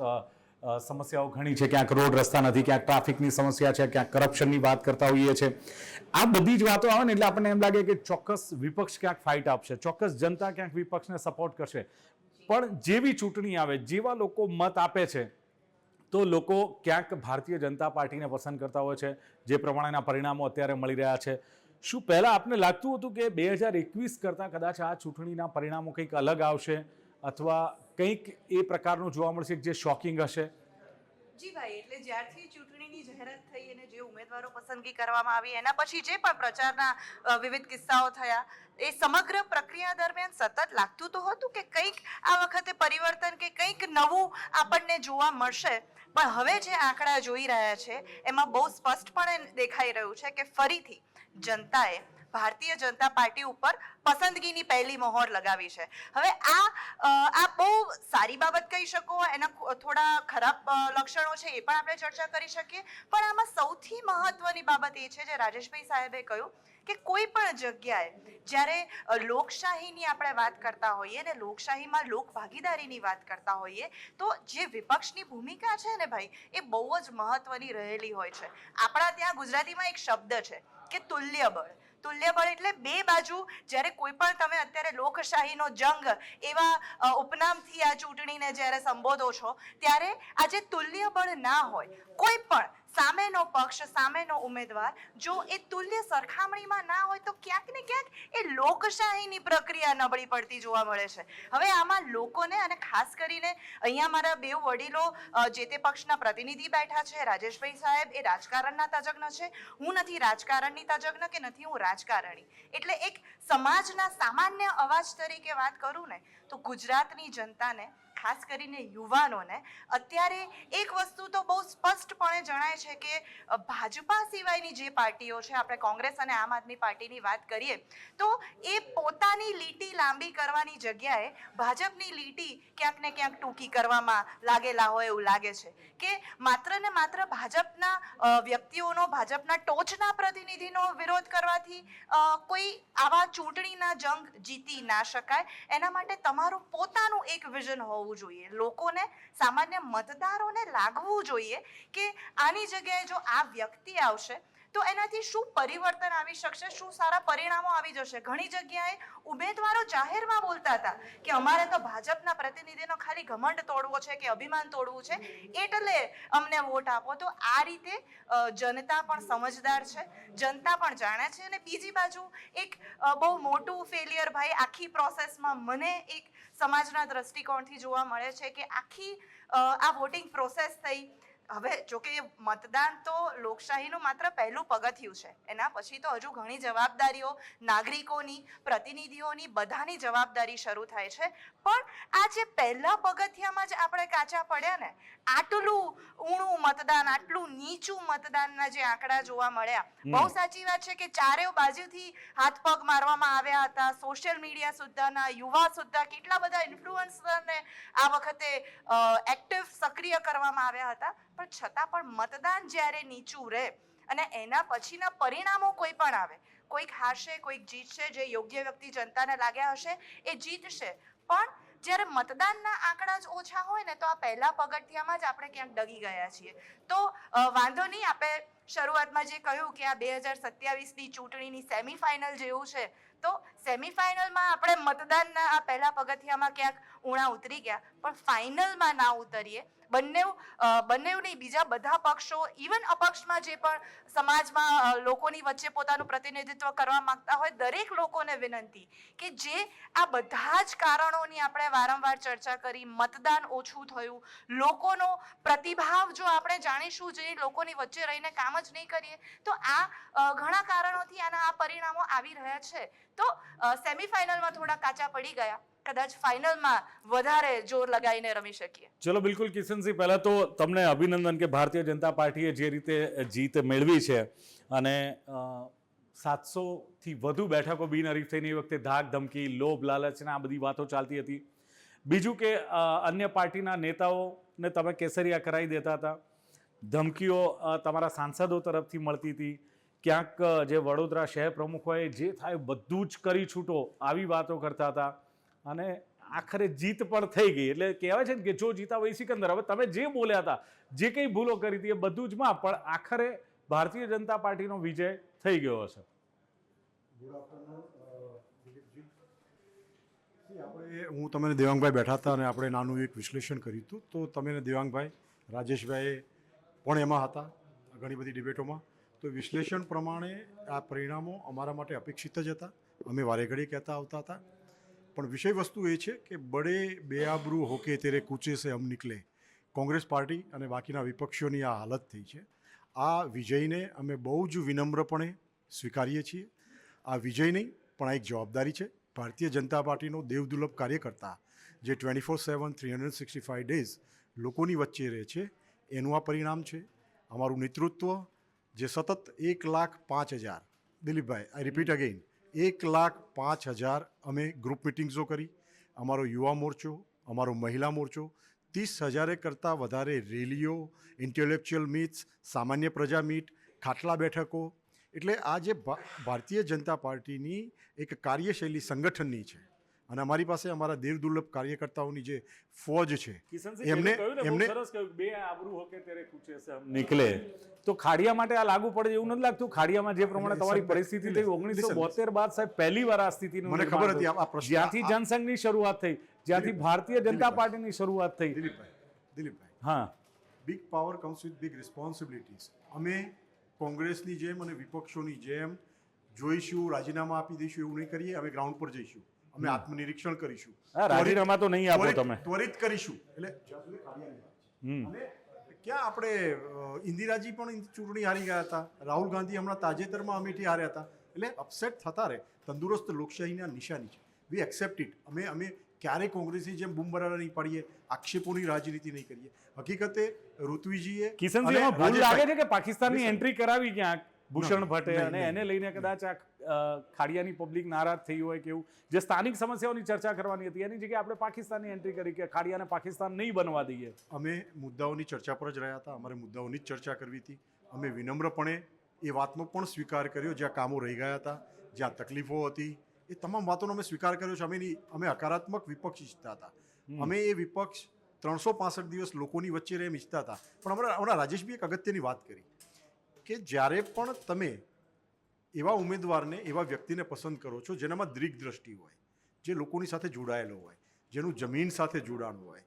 સમસ્યાઓ ઘણી છે, ક્યાંક રોડ રસ્તા નથી, ક્યાંક ટ્રાફિકની સમસ્યા છે, ક્યાંક કરપ્શનની વાત કરતા હોઈએ છીએ. આ બધી જ વાતો આવે ને એટલે આપણને એમ લાગે કે ચોક્કસ વિપક્ષ ક્યાંક ફાઇટ આપશે, ચોક્કસ જનતા ક્યાંક વિપક્ષને સપોર્ટ કરશે. પણ જેવી ચૂંટણી આવે, જેવા લોકો મત આપે છે, તો લોકો ક્યાંક ભારતીય જનતા પાર્ટીને પસંદ કરતા હોય છે, જે પ્રમાણેના પરિણામો અત્યારે મળી રહ્યા છે. શું પહેલાં આપને લાગતું હતું કે 2021 કરતાં કદાચ આ ચૂંટણીના પરિણામો કંઈક અલગ આવશે, અથવા કંઈક એ પ્રકારનું જોવા મળશે જે શોકિંગ હશે? જી ભાઈ, એટલે જ્યારથી ચૂંટણીની જાહેરાત થઈ અને જે ઉમેદવારો પસંદગી કરવામાં આવી, એના પછી જે પણ પ્રચારના વિવિધ કિસ્સાઓ થયા, એ સમગ્ર પ્રક્રિયા દરમિયાન સતત લાગતું તો હતું કે કંઈક આ વખતે પરિવર્તન કે કંઈક નવું આપણને જોવા મળશે. પણ હવે જે આંકડા જોઈ રહ્યા છે એમાં બહુ સ્પષ્ટપણે દેખાઈ રહ્યું છે કે ફરીથી જનતાએ ભારતીય જનતા પાર્ટી ઉપર પસંદગીની પહેલી મહોર લગાવી છે. હવે આ બહુ સારી બાબત કહી શકો, એના થોડા ખરાબ લક્ષણો છે એ પણ આપણે ચર્ચા કરી શકીએ. પણ આમાં સૌથી મહત્વની બાબત એ છે જે રાજેશભાઈ સાહેબે કહ્યું કે કોઈ પણ જગ્યાએ જ્યારે લોકશાહીની આપણે વાત કરતા હોઈએ ને લોકશાહીમાં લોક ભાગીદારીની વાત કરતા હોઈએ, તો જે વિપક્ષની ભૂમિકા છે ને ભાઈ, એ બહુ જ મહત્વની રહેલી હોય છે. આપણા ત્યાં ગુજરાતીમાં એક શબ્દ છે કે તુલ્યબળ. તુલ્યબળ એટલે બે બાજુ. જ્યારે કોઈ પણ તમે અત્યારે લોકશાહીનો જંગ એવા ઉપનામથી આ ચૂંટણીને જ્યારે સંબોધો છો, ત્યારે આજે તુલ્યબળ ના હોય, કોઈ પણ સામેનો પક્ષ, સામેનો ઉમેદવાર જો એ તુલ્ય સરખામણીમાં ના હોય, તો ક્યાંક ને ક્યાંક એ લોકશાહીની પ્રક્રિયા નબળી પડતી જોવા મળે છે. હવે આમાં લોકોને, અને ખાસ કરીને અહીંયા મારા બે વડીલો જે તે પક્ષના પ્રતિનિધિ બેઠા છે, રાજેશભાઈ સાહેબ એ રાજકારણના તજજ્ઞ છે, હું નથી રાજકારણની તજજ્ઞ કે નથી હું રાજકારણી. એટલે એક સમાજના સામાન્ય અવાજ તરીકે વાત કરું ને, તો ગુજરાતની જનતાને, ખાસ કરીને યુવાનોને અત્યારે એક વસ્તુ તો બહુ સ્પષ્ટપણે જણાય છે કે ભાજપા સિવાયની જે પાર્ટીઓ છે, આપણે કોંગ્રેસ અને આમ આદમી પાર્ટીની વાત કરીએ, તો એ પોતાની લીટી લાંબી કરવાની જગ્યાએ ભાજપની લીટી ક્યાંક ને ક્યાંક ટૂંકી કરવામાં લાગેલા હોય એવું લાગે છે. કે માત્ર ને માત્ર ભાજપના વ્યક્તિઓનો, ભાજપના ટોચના પ્રતિનિધિનો વિરોધ કરવાથી કોઈ આવા ચૂંટણીના જંગ જીતી ના શકાય. એના માટે તમારું પોતાનું એક વિઝન હોવું જોઈએ. લોકોને, સામાન્ય મતદારોને લાગવું જોઈએ કે આની જગ્યાએ જો આ વ્યક્તિ આવશે તો એનાથી શું પરિવર્તન આવી શકશે, શું સારા પરિણામો આવી જશે. ઘણી જગ્યાએ ઉમેદવારો જાહેરમાં બોલતા હતા કે અમારે તો ભાજપના પ્રતિનિધિનો ખાલી ઘમંડ તોડવો છે કે અભિમાન તોડવું છે, એટલે અમને વોટ આપો. તો આ રીતે જનતા પણ સમજદાર છે, જનતા પણ જાણે છે. અને બીજી બાજુ એક બહુ મોટું ફેલિયર ભાઈ આખી પ્રોસેસમાં મને એક સમાજના દ્રષ્ટિકોણથી જોવા મળે છે કે આખી આ વોટિંગ પ્રોસેસ થઈ, હવે જોકે મતદાન તો લોકશાહીનું માત્ર પહેલું પગથિયું છે, એના પછી તો હજુ ઘણી જવાબદારીઓ નાગરિકોની, પ્રતિનિધિઓની, બધાની જવાબદારી શરૂ થાય છે. પણ આ જે પહેલા પગથિયામાં જ આપણે કાચા પડ્યા ને, આટલું ઊણું મતદાન, આટલું નીચું મતદાનના જે આંકડા જોવા મળ્યા, બહુ સાચી વાત છે કે ચારેય બાજુથી હાથ પગ મારવામાં આવ્યા હતા. સોશિયલ મીડિયા સુદ્ધાના યુવા સુદ્ધા કેટલા બધા ઇન્ફ્લુઅન્સરને આ વખતે એક્ટિવ સક્રિય કરવામાં આવ્યા હતા. પણ છતાં પણ મતદાન જ્યારે નીચું રહે અને એના પછીના પરિણામો કોઈ પણ આવે, કોઈક હારશે, કોઈક જીતશે, જે યોગ્ય વ્યક્તિ જનતાને લાગ્યા હશે એ જીતશે. પણ જ્યારે મતદાનના આંકડા જ ઓછા હોય ને, તો આ પહેલા પગથિયામાં જ આપણે ક્યાંક ડગી ગયા છીએ. તો વાંધો નહીં, આપણે શરૂઆતમાં જે કહ્યું કે આ 2027ની ચૂંટણીની સેમિફાઇનલ જેવું છે, તો સેમિફાઇનલમાં આપણે મતદાનના આ પહેલા પગથિયામાં ક્યાંક ઊણા ઉતરી ગયા, પણ ફાઇનલમાં ના ઉતરીએ. બંને નહીં, બીજા બધા પક્ષો, ઇવન અપક્ષમાં જે પણ સમાજમાં લોકોની વચ્ચે પોતાનું પ્રતિનિધિત્વ કરવા માંગતા હોય, દરેક લોકોને વિનંતી કે જે આ બધા જ કારણોની આપણે વારંવાર ચર્ચા કરી, મતદાન ઓછું થયું, લોકોનો પ્રતિભાવ જો આપણે જાણીશું, જે લોકોની વચ્ચે રહીને કામ જ નહીં કરીએ, તો આ ઘણા કારણોથી આના આ પરિણામો આવી રહ્યા છે. તો સેમિફાઇનલમાં થોડા કાચા પડી ગયા, કદાચ ફાઇનલમાં વધારે જોર લગાવીને રમી શકીએ. ચલો, બિલકુલ કિશનસિંહ, પહેલાં તો તમને અભિનંદન કે ભારતીય જનતા પાર્ટીએ જે રીતે જીત મેળવી છે અને 700થી વધુ બેઠકો બિનહરીફ થઈને એ વખતે ધાક ધમકી, લોભ લાલચ અને આ બધી વાતો ચાલતી હતી. બીજું કે અન્ય પાર્ટીના નેતાઓને તમે કેસરિયા કરાવી દેતા હતા, ધમકીઓ તમારા સાંસદો તરફથી મળતી હતી, ક્યાંક જે વડોદરા શહેર પ્રમુખ હોય જે થાય બધું જ કરી છૂટો આવી વાતો કરતા હતા. અને આખરે જીત પણ થઈ ગઈ. એટલે કહેવાય છે ને કે જો જીતા વહી સિકંદર. હવે તમે જે બોલ્યા હતા, જે કંઈ ભૂલો કરી હતી એ બધું જ માં, પણ આખરે ભારતીય જનતા પાર્ટીનો વિજય થઈ ગયો હશે. હું તમે દેવાંગભાઈ બેઠા હતા અને આપણે નાનું એક વિશ્લેષણ કર્યું હતું. તો તમે દેવાંગભાઈ, રાજેશભાઈ પણ એમાં હતા ઘણી બધી ડિબેટોમાં. તો વિશ્લેષણ પ્રમાણે આ પરિણામો અમારા માટે અપેક્ષિત જ હતા. અમે વારે ઘડી કહેતા આવતા હતા. પણ વિષય વસ્તુ એ છે કે બડે બેઆબરૂ હોકે તેરે કૂચે સે હમ નિકલે. કોંગ્રેસ પાર્ટી અને બાકીના વિપક્ષોની આ હાલત થઈ છે. આ વિજયને અમે બહુ જ વિનમ્રપણે સ્વીકારીએ છીએ. આ વિજય નહીં, પણ આ એક જવાબદારી છે. ભારતીય જનતા પાર્ટીનો દેવદુર્લભ કાર્યકર્તા જે 24/7 365 ડેઝ લોકોની વચ્ચે રહે છે, એનું આ પરિણામ છે. અમારું નેતૃત્વ જે સતત 1,05,000, દિલીપભાઈ, આઈ રિપીટ અગેઇન, 1,05,000 અમે ગ્રુપ મિટિંગ્સો કરી. અમારો યુવા મોરચો, અમારો મહિલા મોરચો, 30,000 કરતાં વધારે રેલીઓ, ઇન્ટેલેક્ચ્યુઅલ મીટ્સ, સામાન્ય પ્રજા મીટ, ખાટલા બેઠકો. એટલે આ જે ભારતીય જનતા પાર્ટીની એક કાર્યશૈલી સંગઠનની છે અને અમારી પાસે અમારા દેવદુર્લભ કાર્યકર્તાઓની જે ફોજ છે એમને બે આબરૂ હોકે તેરે કૂચે સે હમ નિકલે. તો ખાડિયા માટે આ લાગુ પડે એવું નથી લાગતું? ખાડિયામાં જે પ્રમાણે તમારી પરિસ્થિતિ થઈ 1972 બાદ સાહેબ પહેલી વાર આ સ્થિતિનું મને ખબર હતી આ પ્રશ્ન, જ્યાંથી જનસંઘની શરૂઆત થઈ, જ્યાંથી ભારતીય જનતા પાર્ટીની શરૂઆત થઈ. દિલીપભાઈ, હા, big power comes with big responsibilities. અમે કોંગ્રેસની જેમ અને વિપક્ષોની જેમ જોઈશું, રાજીનામા આપી દઈશું એવું નહીં કરીએ. અમે ગ્રાઉન્ડ પર જઈશું, અમે આત્મનિરીક્ષણ કરીશું. રાજીનામા તો નહીં આપો તમે, ત્વરિત કરીશું. એટલે અને ક્યાં આપણે ઇન્દિરાજી પણ ચૂંટણી હારી ગયા હતા, રાહુલ ગાંધી હમણાં તાજેતરમાં અમેઠી હાર્યા હતા. એટલે અપસેટ થતા રહે, તંદુરસ્ત લોકશાહીના નિશાની છે. વી એક્સેપ્ટ ઇટ. અમે ક્યારેય કોંગ્રેસની જેમ બૂમબરાડા નહીં પાડીએ, આક્ષેપોની રાજનીતિ નહીં કરીએ. હકીકતે ઋત્વિજીએ કિશનસિંહમાં ભૂલ લાગે છે કે પાકિસ્તાનની એન્ટ્રી કરાવી ક્યાંક ભૂષણ ભટ્ટે અને એને લઈને કદાચ આ ખાડિયાની પબ્લિક નારાજ થઈ હોય કે એવું, જે સ્થાનિક સમસ્યાઓની ચર્ચા કરવાની હતી એની જગ્યાએ આપણે પાકિસ્તાનની એન્ટ્રી કરી કે ખાડિયાને પાકિસ્તાન નહીં બનવા દઈએ. અમે મુદ્દાઓની ચર્ચા પર જ રહ્યા હતા. અમારે મુદ્દાઓની જ ચર્ચા કરવી હતી. અમે વિનમ્રપણે એ વાતનો પણ સ્વીકાર કર્યો જ્યાં કામો રહી ગયા હતા, જ્યાં તકલીફો હતી, એ તમામ વાતોનો અમે સ્વીકાર કર્યો છે. અમે હકારાત્મક વિપક્ષ ઈચ્છતા હતા. અમે એ વિપક્ષ 365 દિવસ લોકોની વચ્ચે રહે ઈચ્છતા હતા. પણ હમણાં રાજેશભાઈ એક અગત્યની વાત કરી કે જ્યારે પણ તમે એવા ઉમેદવારને, એવા વ્યક્તિને પસંદ કરો છો જેનામાં દીર્ઘ દ્રષ્ટિ હોય, જે લોકોની સાથે જોડાયેલો હોય, જેનું જમીન સાથે જોડાણ હોય,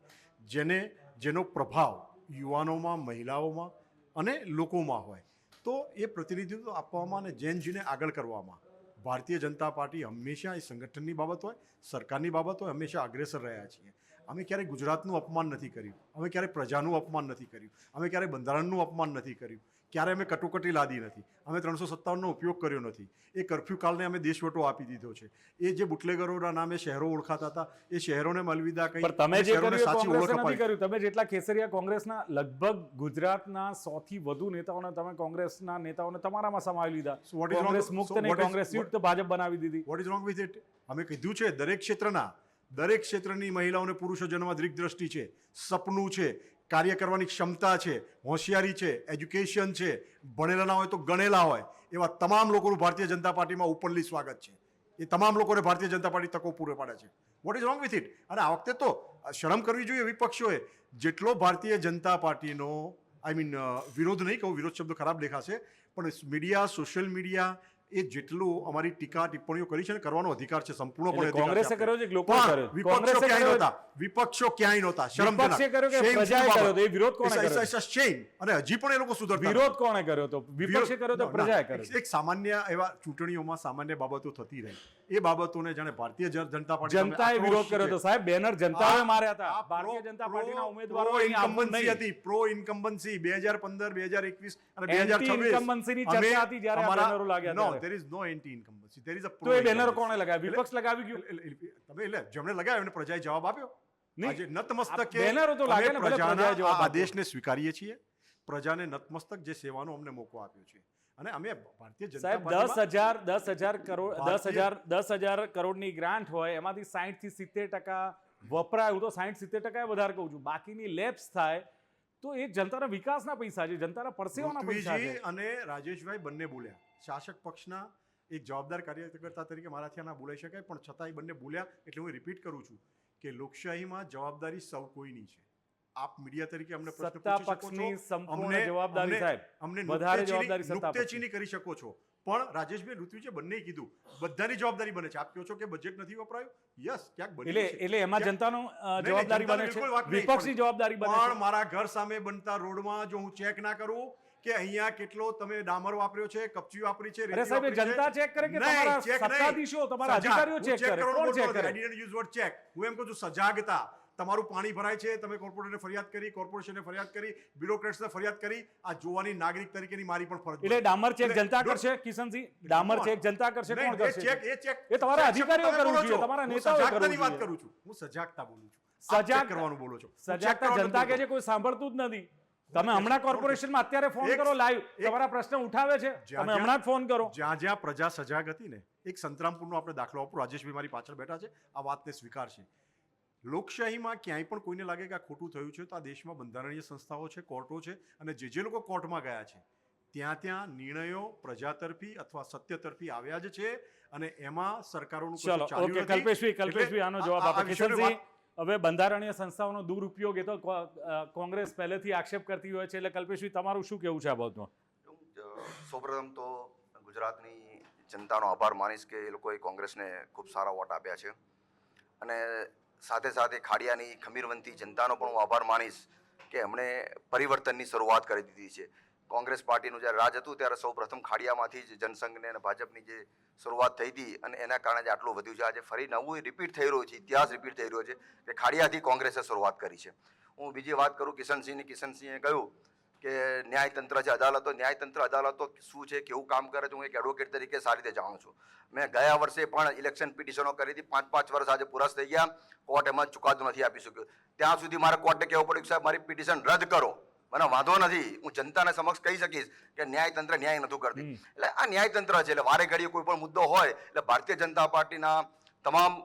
જેનો પ્રભાવ યુવાનોમાં, મહિલાઓમાં અને લોકોમાં હોય, તો એ પ્રતિનિધિત્વ આપવામાં અને જૈનજીને આગળ કરવામાં ભારતીય જનતા પાર્ટી હંમેશા એ સંગઠનની બાબત હોય, સરકારની બાબત હોય, હંમેશા અગ્રેસર રહ્યા છીએ. અમે ક્યારેય ગુજરાતનું અપમાન નથી કર્યું, અમે ક્યારેય પ્રજાનું અપમાન નથી કર્યું, અમે ક્યારેય બંધારણનું અપમાન નથી કર્યું, ક્યારે અમે કટોકટી લાદી નથી, અમે 357નો ઉપયોગ કર્યો નથી. એ કર્ફ્યુ કાલને અમે દેશવટો આપી દીધો છે. એ જે બુટલેગરોના નામે શહેરો ઓળખાતા હતા એ શહેરોને અલવિદા કહી પણ તમે અને જે શહેરોને કર્યું એ સાચી કોંગ્રેસે ઓળખ નથી અપાવી. કર્યું. તમે જેટલા કેસરિયા કોંગ્રેસના લગભગ ગુજરાતના 100 થી વધુ નેતાઓને તમે કોંગ્રેસના નેતાઓને તમારામાં સમાવી લીધા. So what is wrong- Congress મુક્ત so નહીં, what is- કોંગ્રેસ યુક્ત ભાજપ બનાવી દીધી. What is wrong with it? અમે કીધું છે દરેક ક્ષેત્રની મહિલાઓને પુરુષો જન્મમાં દ્રષ્ટિ છે, સપનું છે, કાર્ય કરવાની ક્ષમતા છે, હોશિયારી છે, એજ્યુકેશન છે, ભણેલા ના હોય તો ગણેલા હોય એવા તમામ લોકોનું ભારતીય જનતા પાર્ટીમાં ઓપનલી સ્વાગત છે. એ તમામ લોકોને ભારતીય જનતા પાર્ટી તકો પૂરે પાડે છે. What is wrong with it? અને આ વખતે તો શરમ કરવી જોઈએ વિપક્ષોએ. જેટલો ભારતીય જનતા પાર્ટીનો વિરોધ નહીં કહું, વિરોધ શબ્દ ખરાબ દેખાશે, પણ મીડિયા, સોશિયલ મીડિયા એ જેટલું અમારી ટીકા ટિપ્પણીઓ કરી છે ને કરવાનો અધિકાર છે, સંપૂર્ણપણે એટલે અધિકાર છે કોંગ્રેસે આપણે. કર્યો છે કે લોકોએ પણ કર્યો? વિપક્ષો કોંગ્રેસે ક્યાંય કર્યો? નહોતા. વિપક્ષો ક્યાંય નહોતા. શરમજનક. વિપક્ષે કર્યો કે Shameful પ્રજાએ બાબત. કર્યો તો? એ વિરોધ કોણે It's a- કર્યો? it's a shame. અને હજી પણ એ લોકો સુધરતા વિરોધ નથી. કોણે કર્યો તો? વિપક્ષે કર્યો તો ના, પ્રજાએ ના. કર્યો? એક સામાન્ય એવા ચૂંટણીઓમાં સામાન્ય બાબતો થતી રહી. એ બાબતોને જાણે ભારતીય જનતા પાર્ટી સામે જનતાએ આક્રોશ વિરોધ કર્યો છે. તો સાહેબ, બેનર જનતાએ માર્યા હતા. આ ભારતીય જનતા પાર્ટીના pro ઉમેદવારો અહીં આવવું incumbency નહીં. હતી. પ્રો ઇન્કમ્બન્સી 2015, 2021 અને Anti 2026 incumbency ની ચર્ચા હતી જ્યારે આ બેનરો લાગ્યા નો ત્યારે. there is no anti incumbency, there is a તો એ બેનરો pro-incumbency. કોણે લગાવ્યા? વિપક્ષ લગાવી ગયું? તમે જેમણે લગાવ્યો એને પ્રજાએ જવાબ આપ્યો. નહીં. આજે નતમસ્તકે આ બેનરો તો લાગે ને, અમે ભલે પ્રજાના પ્રજાએ જવાબ આ આપ્યો. આદેશને સ્વીકારીએ છીએ. પ્રજાને નતમસ્તક જે સેવાનો અમને મોકો આપ્યો છે અને અમે ભારતીય જનતા સાહેબ, પાર્ટીમાં 10,000 કરોડ, ભારતીય- 10,000 કરોડની ગ્રાન્ટ હોય, એમાંથી 60 થી 70% વપરાય. હું તો 60-70% વધારે કહું છું. બાકીની લેપ્સ થાય તો એ જનતાના વિકાસના પૈસા છે, જનતાના પરસેવાના પૈસા છે. પૃથ્વીજી અને રાજેશભાઈ બંને બોલ્યા. શાસક પક્ષના એક જવાબદાર કાર્યકર્તા તરીકે મારાથી આ ના બોલાઈ શકાય, પણ છતાંય બંને બોલ્યા એટલે હું રિપીટ કરું છું કે લોકશાહીમાં જવાબદારી સૌ કોઈની છે. આપ મીડિયા તરીકે અમને પ્રશ્ન સત્તા પૂછી શકો પક્ષની છો, સંપૂર્ણ જવાબદારી સાહેબ. અમને વધારે જવાબદારી સત્તા પક્ષની. નુક્તેચીની કરી શકો છો, પણ રાજેશભાઈ ઋત્વિજે બંને કીધું બધાની જવાબદારી બને છે. આપ કહો છો કે બજેટ નથી વપરાયું, યસ ક્યાંક બન્યું છે. એટલે એમાં ક્યાંક- જનતાનો નહીં, જવાબદારી જનતાનો બને છે, બિલકુલ વાંક નહીં, વિપક્ષની પણ- જવાબદારી બને પણ છે. મારા ઘર સામે બનતા રોડમાં જો હું ચેક ના કરું કે અહીંયા કેટલો તમે ડામર વાપર્યો છે, કપચી વાપરી છે, અરે રેતી સાહેબ, એ વાપરી છે. જનતા ચેક કરે કે નહીં, તમારા check નહીં. સત્તાધીશો, તમારા સજાગ. અધિકારીઓ હું check કરે? કરવાનું કોણ બોલતો check નથી. કરે? I didn't use word check. હું એમ કહું છું સજાગતા. તમારું પાણી ભરાય છે, તમે કોર્પોરેટરને ફરિયાદ કરી, કોર્પોરેશને ફરિયાદ કરી, બ્યુરોક્રેટ્સને ફરિયાદ કરી. આ જોવાની નાગરિક તરીકેની મારી પણ ફરજ એટલે ડામર ચેક એટલે જનતા don't- કરશે? કિશનસિંહ, ડામર કોણ? ચેક જનતા કરશે? નહીં, કોણ કરશે? એ check- એ તમારા check અધિકારીઓ તમે કરવું બોલો જોઈએ, છો. તમારા હું નેતાઓએ સજાગતાની કરવું વાત જોઈએ. કરું છું. હું સજાગતા બોલું છું. આપ check સજાગ કરવાનું બોલો છો. હું check સજાગતા કરવાનું જનતા બોલતો. કે છે, કોઈ સાંભળતું જ નથી. તમે હમણાં કોર્પોરેશનમાં અત્યારે ફોન એક- કરો, લાઈવ એક- તમારા પ્રશ્ન ઉઠાવે છે, જ્યાં- તમે હમણાં જ ફોન કરો. જ્યાં પ્રજા સજાગ હતી ને, એક સંતરામપુરનો આપણે દાખલો આપું. રાજેશભાઈ મારી પાછળ બેઠા છે, આ વાતને સ્વીકારશે. લોકશાહીમાં ક્યાંય પણ કોઈને લાગે કે આ ખોટું થયું છે તો આ દેશમાં બંધારણીય સંસ્થાઓ છે, કોર્ટો છે, અને જે લોકો કોર્ટમાં ગયા છે ત્યાં નિર્ણયો પ્રજા તરફી અથવા સત્ય તરફી આવ્યા જ છે, અને એમાં સરકારોનું કશું ચલો, ચાલ્યું ઓકે, નથી. કલ્પેશભાઈ આનો જવાબ આ આપો. વિષયની કિશનસિંહ, હવે બંધારણીય સંસ્થાઓનો દુરુપયોગ એ તો કોંગ્રેસ પહેલેથી આક્ષેપ કરતી હોય છે, એટલે કલ્પેશભાઈ તમારું શું કહેવું છે આ બાબતમાં? સૌપ્રથમ તો ગુજરાતની જનતાનો આભાર માનીશ કે એ લોકોએ કોંગ્રેસને ખૂબ સારા વોટ આપ્યા છે, અને સાથે સાથે ખાડિયાની ખમીરવંતી જનતાનો પણ હું આભાર માનીશ કે એમણે પરિવર્તનની શરૂઆત કરી દીધી છે. કોંગ્રેસ પાર્ટીનું જ્યારે રાજ હતું ત્યારે સૌ પ્રથમ ખાડિયામાંથી જ જનસંઘને અને ભાજપની જે શરૂઆત થઈ હતી, અને એના કારણે જ આટલું વધ્યું છે. આજે ફરી નવું રિપીટ થઈ રહ્યું છે, ઇતિહાસ રિપીટ થઈ રહ્યો છે કે ખાડિયાથી કોંગ્રેસે શરૂઆત કરી છે. હું બીજી વાત કરું કિશનસિંહે કહ્યું કે ન્યાયતંત્ર છે, ન્યાયતંત્ર અદાલતો શું છે, કેવું કામ કરે છે, હું એક એડવોકેટ તરીકે સારી રીતે જાણું છું. મેં ગયા વર્ષે પણ ઇલેક્શન પિટિશનો કરી હતી, 5 વર્ષ આજે પૂરા થઈ ગયા, કોર્ટ એમાં ચુકાદો નથી આપી શક્યો. ત્યાં સુધી મારે કોર્ટને કહેવું પડ્યું કે સાહેબ મારી પિટિશન રદ કરો, મને વાંધો નથી, હું જનતાને સમક્ષ કહી શકીશ કે ન્યાયતંત્ર ન્યાય નથી કરતી. એટલે આ ન્યાયતંત્ર છે, એટલે વારે ઘડીએ કોઈ પણ મુદ્દો હોય એટલે ભારતીય જનતા પાર્ટીના તમામ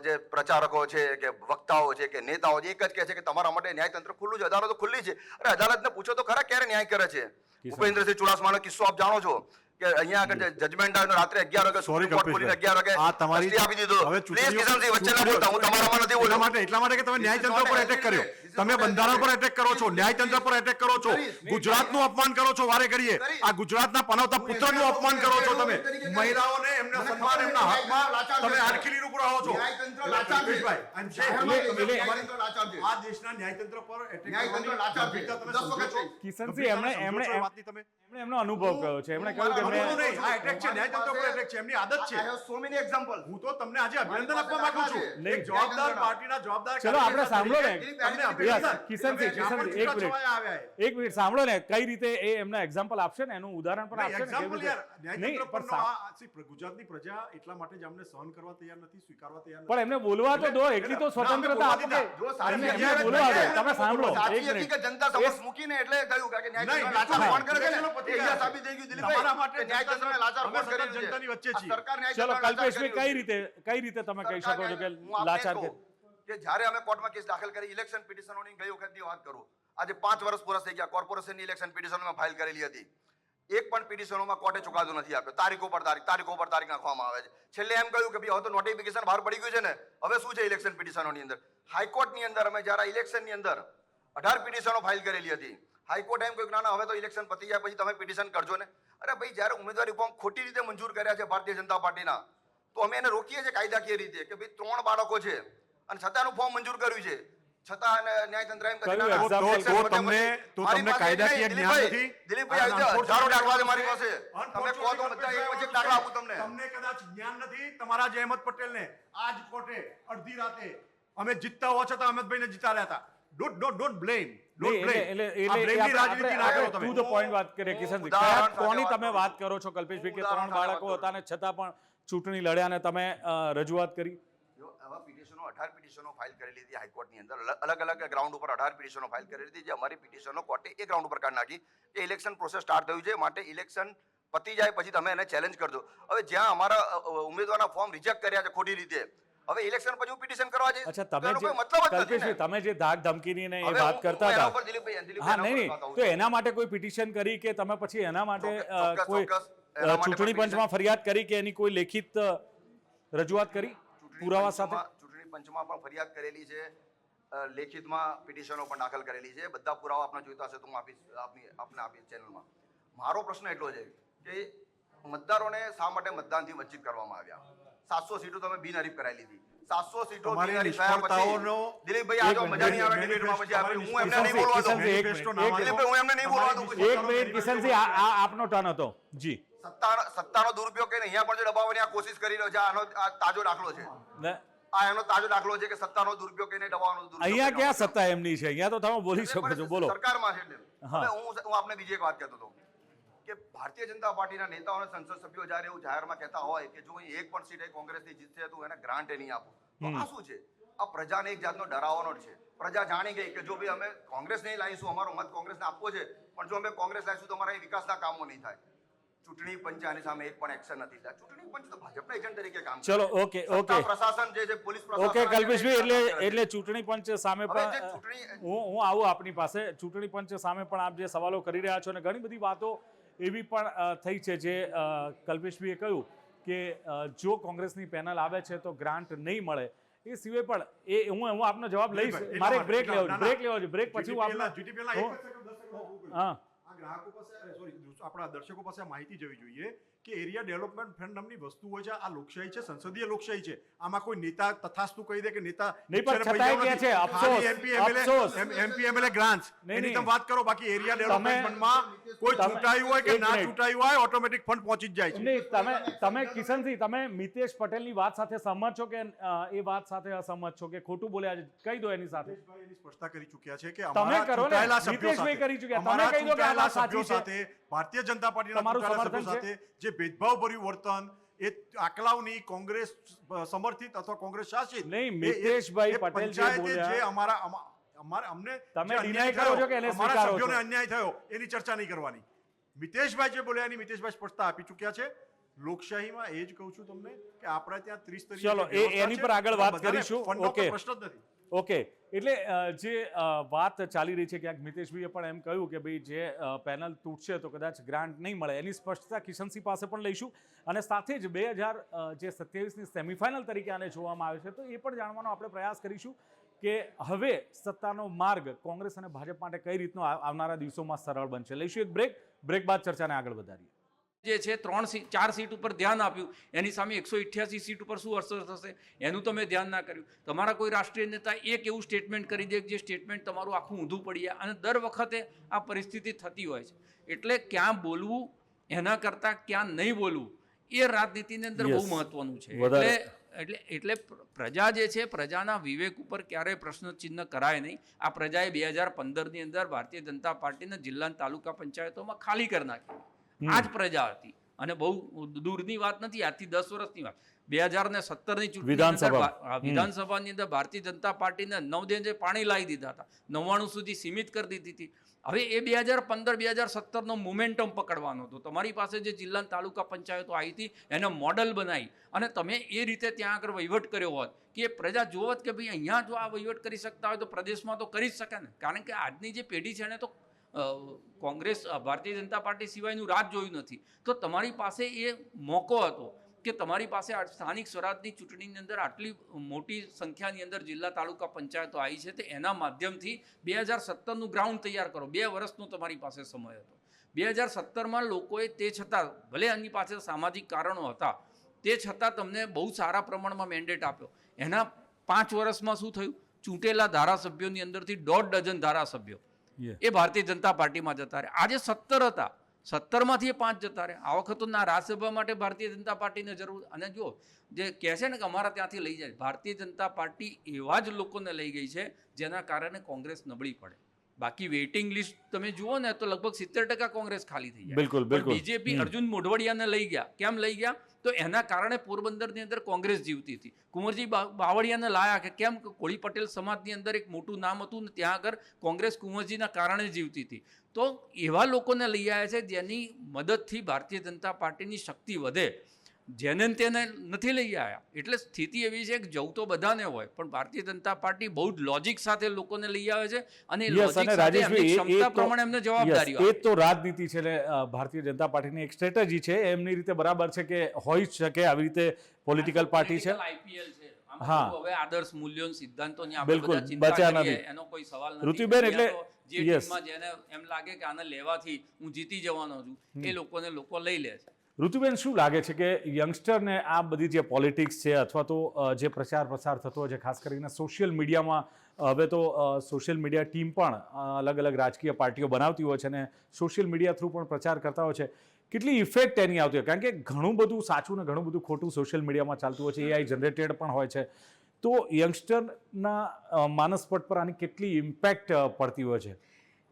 જે પ્રચારકો છે કે વક્તાઓ છે કે નેતાઓ છે, એક જ કહે છે કે તમારા માટે ન્યાયતંત્ર ખુલ્લું છે, અદાલતો ખુલ્લી છે. અરે અદાલતને પૂછો તો ખરા ક્યારે ન્યાય કરે છે. ભૂપેન્દ્રસિંહ ચુડાસમાનો કિસ્સો આપ જાણો છો કે અહીંયા આગળ જજમેન્ટ આવ્યો રાત્રે 11 વાગે, Sorry, સુપ્રીમ કોર્ટ ખોલીને 11 વાગે આ તમારી સ્ટે આપી દીધો. હવે પ્લીઝ કિશનસિંહ વચ્ચે ના બોલતા, હું તમારામાં નથી બોલ્યો. એટલા માટે કે તમે ન્યાયતંત્ર પર એટેક કર્યો, તમે બંધારણ પર એટેક કરો છો, ન્યાયતંત્ર પર એટેક કરો છો, ગુજરાતનું અપમાન કરો છો વારે ઘડીએ. આ ગુજરાતના પનવતા પુત્રનું અપમાન કરો છો તમે. મહિલાઓને એમને એમના મને સન્માન, ખબર છે એમના કે હકમાં લાચાર તમે છે. આડખીલીનું પુરાવો છો. ન્યાયતંત્ર લાચાર છે. કલ્પેશભાઈ, I'm saying જાહેરમાં એટલે- કહ્યું, ન્યાયતંત્ર લાચાર છે. આ દેશના ન્યાયતંત્ર પર attack ન્યાયતંત્ર કરવાની લાચાર છે. ગંભીરતા તમે 10 સમજો વખત છો? કહી. કિશનસિંહ, ગંભીરતા તમે એમણે- સમજો છો એ વાતની તમે? એમણે એમનો અનુભવ કહ્યો છે. એમણે કહ્યું કે મારા મેં અનુભવ નહીં, આ attack છે, ન્યાયતંત્ર પર attack છે, એમની આદત I છે. have so many examples. હું તો તમને આજે અભિનંદન મારી આપવા પાસે માંગુ છું. દાખલા છે. એક જવાબદાર ન્યાયતંત્રના. પાર્ટીના જવાબદાર ચલો, આપણે કાર્યકર્તા સાંભળો ને. તરીકે તમને Yes, અભિનંદન. કિશનસિંહ, જ્યાં પણ કિશનસિંહ, એક છૂટા મિનિટ. છવાયા આવ્યા છે. એક મિનિટ સાંભળો ને, કઈ રીતે એ એમના એક્ઝામ્પલ આપશે ને, એનું ઉદાહરણ પણ આપશે ને, કેવી એક્ઝામ્પલ રીતે. યાર, નહીં, ન્યાયતંત્ર પણ પરનો આ see, ગુજરાતની પ્રજા એટલા માટે જ અમને સહન કરવા તૈયાર નથી, સ્વીકારવા તૈયાર નથી. પણ એમને બોલવા તો દો, એટલી તો સ્વતંત્રતા આપો કે જો એમને સાચી એમને બોલવા દો. હકીકત તમે સાંભળો, સાચી એક મિનિટ. હકીકત જનતા સમક્ષ મૂકીને એટલે કહ્યું કે ન્યાયતંત્ર નહીં, લાચાર બિલકુલ કોણ કરે છે ને? નહીં. એ અહીંયા સાબિત થઈ ગયું દિલીપભાઈ તમારા માટે કે ન્યાયતંત્રને લાચાર અમે કોણ કરી સતત રહ્યું છે? જનતાની વચ્ચે આ છીએ. સરકાર ચલો, ન્યાયતંત્રને લાચાર કલ્પેશભાઈ, કરી રહ્યું છે. કઈ રીતે તમે કહી શકો છો કે હું આપને લાચાર કહું કે જ્યારે અમે કોર્ટમાં કેસ દાખલ કરી ઇલેક્શન પિટિશનોની ગઈ વખતની વાત કરું, આજે 5 વર્ષ પૂરા થઈ ગયા, કોર્પોરેશનની ઇલેક્શન પિટિશનો ફાઇલ કરેલી હતી. એક પણ પિટિશનોમાં કોર્ટે ચુકાદો નથી આપ્યો. તારીખો પર તારીખ નાખવામાં આવે છે. છેલ્લે એમ કહ્યું કે ભાઈ હવે તો નોટિફિકેશન બહાર પડી ગયું છે ને, હવે શું છે ઇલેક્શન પિટિશનોની અંદર. હાઈકોર્ટની અંદર અમે જ્યારે ઇલેક્શનની અંદર 18 પિટિશનો ફાઇલ કરેલી હતી. હાઈકોર્ટ એમ કહ્યું કે ના ના, હવે તો ઇલેક્શન પતી જાય પછી તમે પિટિશન કરજો ને. અરે ભાઈ, જ્યારે ઉમેદવારી ફોર્મ ખોટી રીતે મંજૂર કર્યા છે ભારતીય જનતા પાર્ટીના, તો અમે એને રોકીએ છીએ કાયદાકીય રીતે કે ભાઈ 3 બાળકો છે અને છતાંનું ફોર્મ મંજૂર કર્યું છે, છતાં ન્યાયતંત્ર એમ કહે છે, કયું ના, ના, example? election તો પત્યા તમને પછી તો મારી તમને પાસે કાયદાકીય નહીં, જ્ઞાન દિલીપભાઈ, નથી. દિલીપભાઈ, આવી જાઓ, હજારો દાખલા છે મારી પાસે. તમે કહો તો બધા એક પછી એક દાખલા આપું તમને. તમને કદાચ જ્ઞાન નથી. તમારા જે અહેમદ પટેલને આજ કોર્ટે અડધી રાતે અમે જીતતા હોવા છતાં અહેમદભાઈને જીતાડ્યા હતા. Don't blame. નહીં, એટલે રાજનીતિ ના કરો ટુ તમે. ધ પોઈન્ટ વાત કરીએ. કિશનસિંહ, ઉદાહરણ કયા કોની સાથે તમે વાત વાત કરો છો કલ્પેશભાઈ કે ઉદાહરણ 3 બાળકો સાથે હતા ને છતાં પણ ચૂંટણી લડ્યા ને તમે રજૂઆત કરી? જો આવા પિટિશનો 18 પિટિશનો ફાઇલ કરેલી હતી હાઈકોર્ટની અંદર, અલગ અલગ ગ્રાઉન્ડ ઉપર 18 પિટિશનો ફાઇલ કરેલી હતી. જે અમારી પિટિશનો કોર્ટે એક ગ્રાઉન્ડ ઉપર કાઢી નાખી કે ઇલેક્શન પ્રોસેસ સ્ટાર્ટ થયું છે, માટે ઇલેક્શન પતી જાય પછી તમે એને ચેલેન્જ કરજો. હવે જ્યાં અમારા ઉમેદવારના ફોર્મ રિજેક્ટ કર્યા છે ખોટી રીતે, હવે ઇલેક્શન પછી હું પિટિશન કરવા જઈશ. અચ્છા, તો તમે એનો જે કોઈ મતલબ જ નથી કલ્પેશભાઈ, ને. તમે જે ધાક ધમકીની ને એ હવે વાત હું કરતા એના હતા, ઉપર દિલીપભાઈ હા, એના નહીં ઉપર વાત આવું તો છું. એના માટે કોઈ પિટિશન કરી કે તમે પછી એના માટે ચોક્કસ, કોઈ ચોક્કસ. એના માટે ચૂંટણી પણ પંચમાં ફરિયાદ કરી કે એની કોઈ લેખિત રજૂઆત કરી પુરાવા સાથે? ચૂંટણી પંચમાં પણ ફરિયાદ કરેલી છે, લેખિતમાં પિટિશનો પણ દાખલ કરેલી છે. બધા પુરાવા આપણે જોઈતા હશે તો હું આપને આપીશ ચેનલમાં. મારો પ્રશ્ન એટલો છે કે મતદારોને શા માટે મતદાનથી વંચિત કરવામાં આવ્યા? 700 સીટો તમે બિનહરીફ કરાવી લીધી. 700 સીટો તમારી બિનહરીફ થયા નિષ્ફળતાઓનો પછી દિલીપભાઈ આ જો મજા નહીં આવે ડિબેટમાં પછી આપણે હું એમને નહીં બોલવા દઉં. કિશનસિંહ, એક મેનિફેસ્ટો મિનિટ, ના દિલીપભાઈ, હું એમને નહીં બોલવા દઉં પછી. એક મિનિટ કિશનસિંહ, આ આપનો ટર્ન હતો જી. સત્તાનો દુરુપયોગ કરીને અહીંયા પણ જે દબાવવાની આ કોશિશ કરી રહ્યો છે, આ તાજો દાખલો છે. ને આ એનો તાજો દાખલો છે કે સત્તાનો દુરુપયોગ કરીને દબાવવાનો દુરુપયોગ અહીંયા કર્યો. ક્યાં સત્તા એમની છે? અહીંયા તો તમે બોલી શકો છો, બોલો. સરકારમાં છે એટલે. હા. હવે હું આપને બીજી એક વાત કહેતો હતો કે ભારતીય જનતા પાર્ટીના નેતાઓ અને સંસદ સભ્યો જ્યારે એવું જાહેરમાં કહેતા હોય કે જો અહીં એક પણ સીટ એ કોંગ્રેસની જીતશે તો એને ગ્રાન્ટ નહીં આપું, તો આ શું છે? આ પ્રજાને એક જાતનો ડરાવવાનો જ છે. પ્રજા જાણી ગઈ કે જો ભાઈ અમે કોંગ્રેસ નહીં લાવીશું, અમારો મત કોંગ્રેસને આપવો છે, પણ જો અમે કોંગ્રેસ લાવીશું તો અમારા અહીં વિકાસના કામો નહીં થાય. ચૂંટણી પંચ આની સામે એક પણ એક્શન નથી લીધા. ચૂંટણી પંચ તો ભાજપના એજન્ટ તરીકે કામ કરે ચલો, છે. ઓકે, સત્તા ઓકે. પ્રશાસન જે છે, પોલીસ પ્રશાસન, ઓકે કલ્પેશભાઈ, કામ કરે છે. એટલે ચૂંટણી પંચ સામે હવે જે પણ ચૂંટણી- હું આવું આપની પાસે. ચૂંટણી પંચ સામે પણ આપ જે સવાલો કરી રહ્યા છો અને ઘણી બધી વાતો એવી પણ થઈ છે જે કલ્પેશભાઈએ કહ્યું કે જો કોંગ્રેસની પેનલ આવે છે તો ગ્રાન્ટ નહીં મળે. એ સિવાય પણ હું આપનો જવાબ લઈશ. એટલા મારે માટે, બ્રેક લેવો ના, ના. બ્રેક લેવો છે. બ્રેક પછી હું GTPL ના આપનો એક જ સેકન્ડ, 10 સેકન્ડ પૂરું કરું. હા, આ ગ્રાહકો પાસે સોરી આપણા દર્શકો પાસે આ માહિતી જવી જોઈએ કે એરિયા ડેવલપમેન્ટ ફંડ નામની વસ્તુ હોય છે. આ લોકશાહી છે, સંસદીય લોકશાહી છે. આમાં કોઈ નેતા તથાસ્તુ કહી દે કે નેતા નહીં, પણ પૈસા છતાંય નથી. કહે છે, અફસોસ, ખાલી અફસોસ. MP MLA ગ્રાન્ટ્સ નહીં, એની નહીં. તમે વાત કરો. બાકી એરિયા ડેવલપમેન્ટ તમે- ફંડમાં કોઈ તમે- ચૂંટાયું હોય કે એક ના મિનિટ. ચૂંટાયું હોય ઓટોમેટિક ફંડ પહોંચી જ જાય છે. નહીં, તમે કિશનસિંહ, તમે મિતેશ પટેલની વાત સાથે સહમત છો કે એ વાત સાથે અસહમત છો કે ખોટું બોલ્યા છે? કહી દો એની સાથે. મિતેશભાઈ એની સ્પષ્ટતા કરી ચૂક્યા છે કે તમે અમારા કરો ને, ચૂંટાયેલા સભ્યો મિતેશભાઈ સાથે, કરી ચૂક્યા. તમે અમારા કહી દો કે આ વાત ચૂંટાયેલા સભ્યો સાચી છે. સાથે ભારતીય જનતા પાર્ટીના તમારું ચૂંટાયેલા સભ્યો સમર્થન છે? સાથે જે ભેદભાવભર્યું વર્તન, એ આકલાવની કોંગ્રેસ સમર્થિત અથવા કોંગ્રેસ શાસિત નહીં, એ- મિતેશભાઈ એ પટેલ જે પંચાયતે બોલ્યા- જે અમને તમે જે deny અન્યાય કરો થયો, છો કે એને અમારા સ્વીકારો સભ્યોને છો? અન્યાય થયો એની ચર્ચા નહીં કરવાની. મિતેશભાઈ જે બોલ્યા એની મિતેશભાઈ સ્પષ્ટતા આપી ચૂક્યા છે. લોકશાહીમાં એ જ કહું છું તમને કે આપણે ત્યાં ત્રિસ્તરીય ચલો, જે વ્યવસ્થા એની છે, પર આગળ વાત બધાને કરીશું. ફંડનો ઓકે. કોઈ પ્રશ્ન જ નથી. ઓકે, એટલે જે વાત ચાલી રહી છે, ક્યાંક મિતેશભાઈએ પણ એમ કહ્યું કે ભાઈ જે પેનલ તૂટશે તો કદાચ ગ્રાન્ટ નહીં મળે. એની સ્પષ્ટતા કિશનસિંહ પાસે પણ લઈશું અને સાથે જ 2027ની સેમિફાઇનલ તરીકે આને જોવામાં આવે છે તો એ પણ જાણવાનો આપણે પ્રયાસ કરીશું કે હવે સત્તાનો માર્ગ કોંગ્રેસ અને ભાજપ માટે કઈ રીતનો આવનારા દિવસોમાં સરળ બનશે. લઈશું એક બ્રેક બાદ ચર્ચાને આગળ વધારીએ. જે છે 4 સીટ ઉપર ધ્યાન આપ્યું, એની સામે 188 સીટ ઉપર શું અસર થશે એનું તમે ધ્યાન ના કર્યું. તમારા કોઈ રાષ્ટ્રીય નેતા એક એવું સ્ટેટમેન્ટ કરી દે જે સ્ટેટમેન્ટ તમારું આખું ઊંધું પડી જાય, અને દર વખતે આ પરિસ્થિતિ થતી હોય છે. એટલે ક્યાં બોલવું એના કરતાં ક્યાં નહીં બોલવું એ રાજનીતિની અંદર બહુ મહત્વનું છે. એટલે પ્રજા જે છે, પ્રજાના વિવેક ઉપર ક્યારેય પ્રશ્નચિહ્ન કરાય નહીં. આ પ્રજાએ 2015ની અંદર ભારતીય જનતા પાર્ટીના જિલ્લા તાલુકા પંચાયતોમાં ખાલી કરી નાખી. આ જ પ્રજા હતી, અને બહુ દૂરની વાત નથી, આજથી 10 વર્ષની વાત. 2017ની ચૂંટણી વિધાનસભાની અંદર ભારતીય જનતા પાર્ટીને 9 દિને પાણી લાવી દીધા હતા, 99 સુધી સીમિત કરી દીધી હતી. હવે એ 2015-2017નો મોમેન્ટમ પકડવાનો હતો. તમારી પાસે જે જિલ્લા તાલુકા પંચાયતો આવી હતી એને મોડલ બનાવી અને તમે એ રીતે ત્યાં આગળ વહીવટ કર્યો હોત કે પ્રજા જોવત કે ભાઈ અહીંયા જો આ વહીવટ કરી શકતા હોય તો પ્રદેશમાં તો કરી જ શકે ને. કારણ કે આજની જે પેઢી છે એને તો કોંગ્રેસ, ભારતીય જનતા પાર્ટી સિવાયનું રાજ જોયું નથી. તો તમારી પાસે એ મોકો હતો કે તમારી પાસે સ્થાનિક સ્વરાજની ચૂંટણીની અંદર આટલી મોટી સંખ્યાની અંદર જિલ્લા તાલુકા પંચાયતો આવી છે, તો એના માધ્યમથી 2017નું ગ્રાઉન્ડ તૈયાર કરો. 2 વર્ષનો તમારી પાસે સમય હતો. 2017માં લોકોએ તે છતાં, ભલે એની પાસે સામાજિક કારણો હતા, તે છતાં તમને બહુ સારા પ્રમાણમાં મેન્ડેટ આપ્યો. એના 5 વર્ષમાં શું થયું? ચૂંટેલા ધારાસભ્યોની અંદરથી 1.5 ડઝન ધારાસભ્યો એ ભારતીય જનતા પાર્ટીમાં જતા રહ્યા. આજે 17 હતા, 17માંથી 5 જતા રહ્યા. આ વખત ના રાજ્યસભા માટે ભારતીય જનતા પાર્ટીને જરૂર. અને જો જે કહે છે ને કે અમારા ત્યાંથી લઈ જાય, ભારતીય જનતા પાર્ટી એવા જ લોકોને લઈ ગઈ છે જેના કારણે કોંગ્રેસ નબળી પડે. બાકી વેઇટિંગ લિસ્ટ તમે જુઓ ને તો લગભગ 70% કોંગ્રેસ ખાલી થઈ જાય. બિલકુલ. બીજેપી અર્જુન મોઢવાડિયાને લઈ ગયા. કેમ લઈ ગયા? તો એના કારણે પોરબંદરની અંદર કોંગ્રેસ જીવતી હતી. કુંવરજી બાવળિયાને લાયા કે કેમ? કોળી પટેલ સમાજની અંદર એક મોટું નામ હતું ને ત્યાં આગળ કોંગ્રેસ કુંવરજીના કારણે જીવતી હતી. તો એવા લોકોને લઈ આવ્યા છે જેની મદદથી ભારતીય જનતા પાર્ટીની શક્તિ વધે. જેને તેને નથી લઈ આવ્યા. એટલે સ્થિતિ એવી છે કે જવું તો બધાને હોય, પણ ભારતીય જનતા પાર્ટી બહુ જ લોજિક સાથે લોકોને લઈ આવે છે અને લોજિક સાથે એમની ક્ષમતા પ્રમાણે એમને જવાબદારી એ તો રાજનીતિ છે. એટલે ભારતીય જનતા પાર્ટીની એક સ્ટ્રેટેજી છે, એમની રીતે બરાબર છે કે હોઈ શકે આવી રીતે પોલિટિકલ પાર્ટી છે. આઈપીએલ છે. હા, હવે આદર્શ મૂલ્યો સિદ્ધાંતોની આપણે બિલકુલ બધા ચિંતા બચ્યા કરીએ, નથી. એનો કોઈ સવાલ નથી. ઋતુબેન, એટલે જે ટીમમાં જેને એમ લાગે કે આને લેવાથી હું જીતી જવાનો છું, એ લોકોને લોકો લઈ લે છે. ઋતુબેન, શું લાગે છે કે યંગસ્ટરને આ બધી જે પોલિટિક્સ છે અથવા તો જે પ્રચાર પ્રસાર થતો હોય છે, ખાસ કરીને સોશિયલ મીડિયામાં, હવે તો સોશિયલ મીડિયા ટીમ પણ અલગ અલગ રાજકીય પાર્ટીઓ બનાવતી હોય છે અને સોશિયલ મીડિયા થ્રુ પણ પ્રચાર કરતા હોય છે, કેટલી ઇફેક્ટ એની આવતી હોય? કારણ કે ઘણું બધું સાચું ને ઘણું બધું ખોટું સોશિયલ મીડિયામાં ચાલતું હોય છે, AI જનરેટેડ પણ હોય છે. તો યંગસ્ટરના માનસપટ પર આની કેટલી ઇમ્પેક્ટ પડતી હોય છે?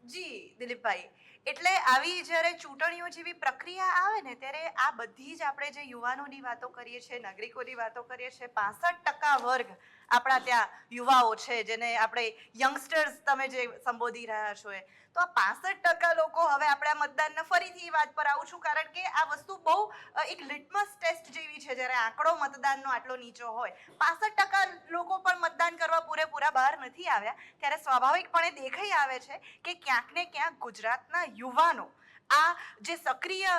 જી દિલીપભાઈ, એટલે આવી જ્યારે ચૂંટણીઓ જેવી પ્રક્રિયા આવે ને ત્યારે આ બધી જ આપણે જે યુવાનોની વાતો કરીએ છીએ, નાગરિકોની વાતો કરીએ છીએ, 65% વર્ગ આપણા ત્યાં યુવાઓ છે જેને આપણે યંગસ્ટર્સ તમે જે સંબોધી રહ્યા છો એ, તો આ 65% લોકો, હવે આપણે આ મતદાનના ફરીથી વાત પર આવું છું કારણ કે આ વસ્તુ બહુ એક લિટમસ ટેસ્ટ જેવી છે. જ્યારે આંકડો મતદાનનો આટલો નીચો હોય, 65% લોકો પણ મતદાન કરવા પૂરેપૂરા બહાર નથી આવ્યા, ત્યારે સ્વાભાવિકપણે દેખાઈ આવે છે કે ક્યાંક ને ક્યાંક ગુજરાતના યુવાનો આ જે સક્રિય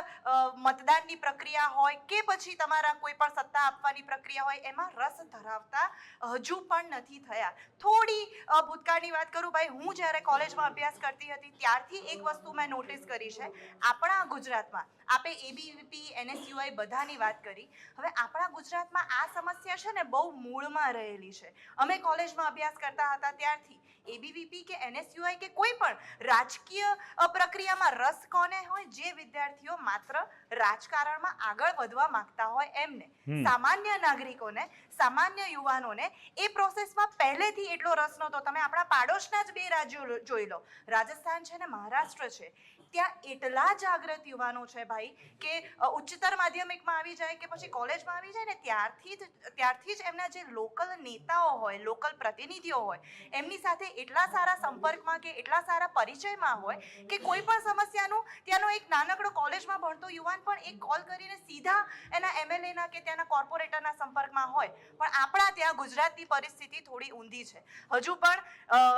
મતદાનની પ્રક્રિયા હોય કે પછી તમારા કોઈ પણ સત્તા આપવાની પ્રક્રિયા હોય એમાં રસ ધરાવતા હજુ પણ નથી થયા. થોડી ભૂતકાળની વાત કરું ભાઈ, હું જ્યારે કોલેજમાં અભ્યાસ કરતી હતી ત્યારથી એક વસ્તુ મેં નોટિસ કરી છે આપણા ગુજરાતમાં. આપે એબીવીપી, NSUI બધાની વાત કરી. હવે આપણા ગુજરાતમાં આ સમસ્યા છે ને બહુ મૂળમાં રહેલી છે. અમે કોલેજમાં અભ્યાસ કરતા હતા ત્યારથી એબીવીપી કે NSUI કે કોઈ પણ રાજકીય પ્રક્રિયામાં રસ કોને હોય? જે વિદ્યાર્થીઓ માત્ર રાજકારણમાં આગળ વધવા માંગતા હોય એમને, સામાન્ય નાગરિકોને, સામાન્ય યુવાનોને એ પ્રોસેસમાં પહેલેથી એટલો રસ નહોતો. તમે આપણા પાડોશના જ 2 રાજ્યો જોઈ લો, રાજસ્થાન છે ને મહારાષ્ટ્ર છે, ત્યાં એટલા જાગૃત યુવાનો છે ભાઈ કે ઉચ્ચતર માધ્યમિકમાં આવી જાય કે પછી કોલેજમાં આવી જાય ને ત્યારથી જ એમના જે લોકલ નેતાઓ હોય, લોકલ પ્રતિનિધિઓ હોય, એમની સાથે એટલા સારા સંપર્કમાં કે એટલા સારા પરિચયમાં હોય કે કોઈ પણ સમસ્યાનું ત્યાંનો એક નાનકડો કોલેજમાં ભણતો યુવાન પણ એક કોલ કરીને સીધા એના MLAના કે ત્યાંના કોર્પોરેટરના સંપર્કમાં હોય. પણ આપણા ત્યાં ગુજરાતની પરિસ્થિતિ થોડી ઊંધી છે. હજુ પણ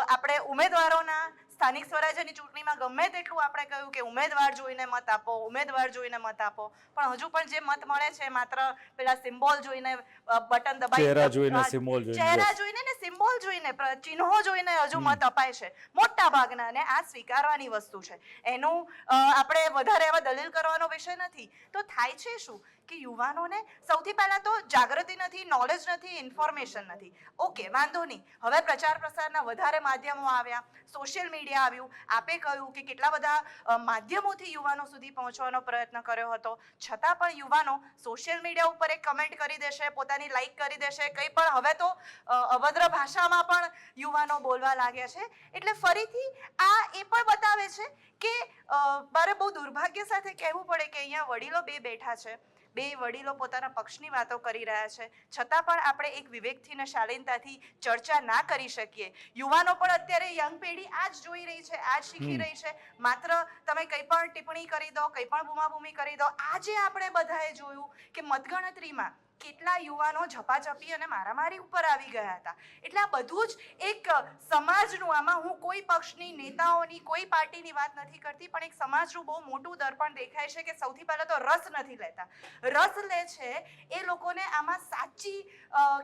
આપણે ઉમેદવારોના સ્થાનિક સ્વરાજ્યની ચૂંટણીમાં ગમે તેટલું આપણે કહ્યું કે ઉમેદવાર જોઈને મત આપો, ઉમેદવાર જોઈને મત આપો, પણ હજુ પણ જે મત મળે છે માત્ર પેલા સિમ્બોલ જોઈને, બટન દબાઈ, ચહેરા જોઈને, symbol જોઈને, ચહેરા yes. જોઈને ને સિમ્બોલ જોઈને, ચિહ્નો જોઈને હજુ મત અપાય છે મોટા ભાગના, ને આ સ્વીકારવાની વસ્તુ છે. એનું આપણે વધારે એવા દલીલ કરવાનો વિષય નથી. તો થાય છે શું કે યુવાનોને સૌથી પહેલા તો જાગૃતિ નથી, નોલેજ નથી, ઇન્ફોર્મેશન નથી. ઓકે, વાંધો નહીં, હવે પ્રચાર પ્રસારના વધારે માધ્યમો આવ્યા, સોશિયલ મીડિયા આવ્યું. આપે કહ્યું કે કેટલા બધા માધ્યમોથી યુવાનો સુધી પહોંચવાનો પ્રયત્ન કર્યો હતો, છતાં પણ યુવાનો સોશિયલ મીડિયા ઉપર એક કમેન્ટ કરી દેશે, પોતાની લાઈક કરી દેશે, કંઈ પણ. હવે તો અભદ્ર ભાષામાં પણ યુવાનો બોલવા લાગ્યા છે. એટલે ફરીથી આ એ પણ બતાવે છે કે મારે બહુ દુર્ભાગ્ય સાથે કહેવું પડે કે અહીંયા વડીલો બે બેઠા છે, બે વડીલો પોતાના પક્ષની વાતો કરી રહ્યા છે, છતાં પણ આપણે એક વિવેકથી ને શાલીનતાથી ચર્ચા ના કરી શકીએ. યુવાનો પણ અત્યારે યંગ પેઢી આ જ જોઈ રહી છે, આ જ શીખી રહી છે. માત્ર તમે કંઈ પણ ટિપ્પણી કરી દો, કંઈ પણ બૂમાબૂમી કરી દો. આજે આપણે બધાએ જોયું કે મતગણતરીમાં કેટલા યુવાનો ઝપાઝપી અને મારામારી ઉપર આવી ગયા હતા. એટલે આ બધું જ એક સમાજનું, આમાં હું કોઈ પક્ષની, નેતાઓની, કોઈ પાર્ટીની વાત નથી કરતી, પણ એક સમાજનું બહુ મોટું દર્પણ દેખાય છે કે સૌથી પહેલાં તો રસ નથી લેતા. રસ લે છે એ લોકોને આમાં સાચી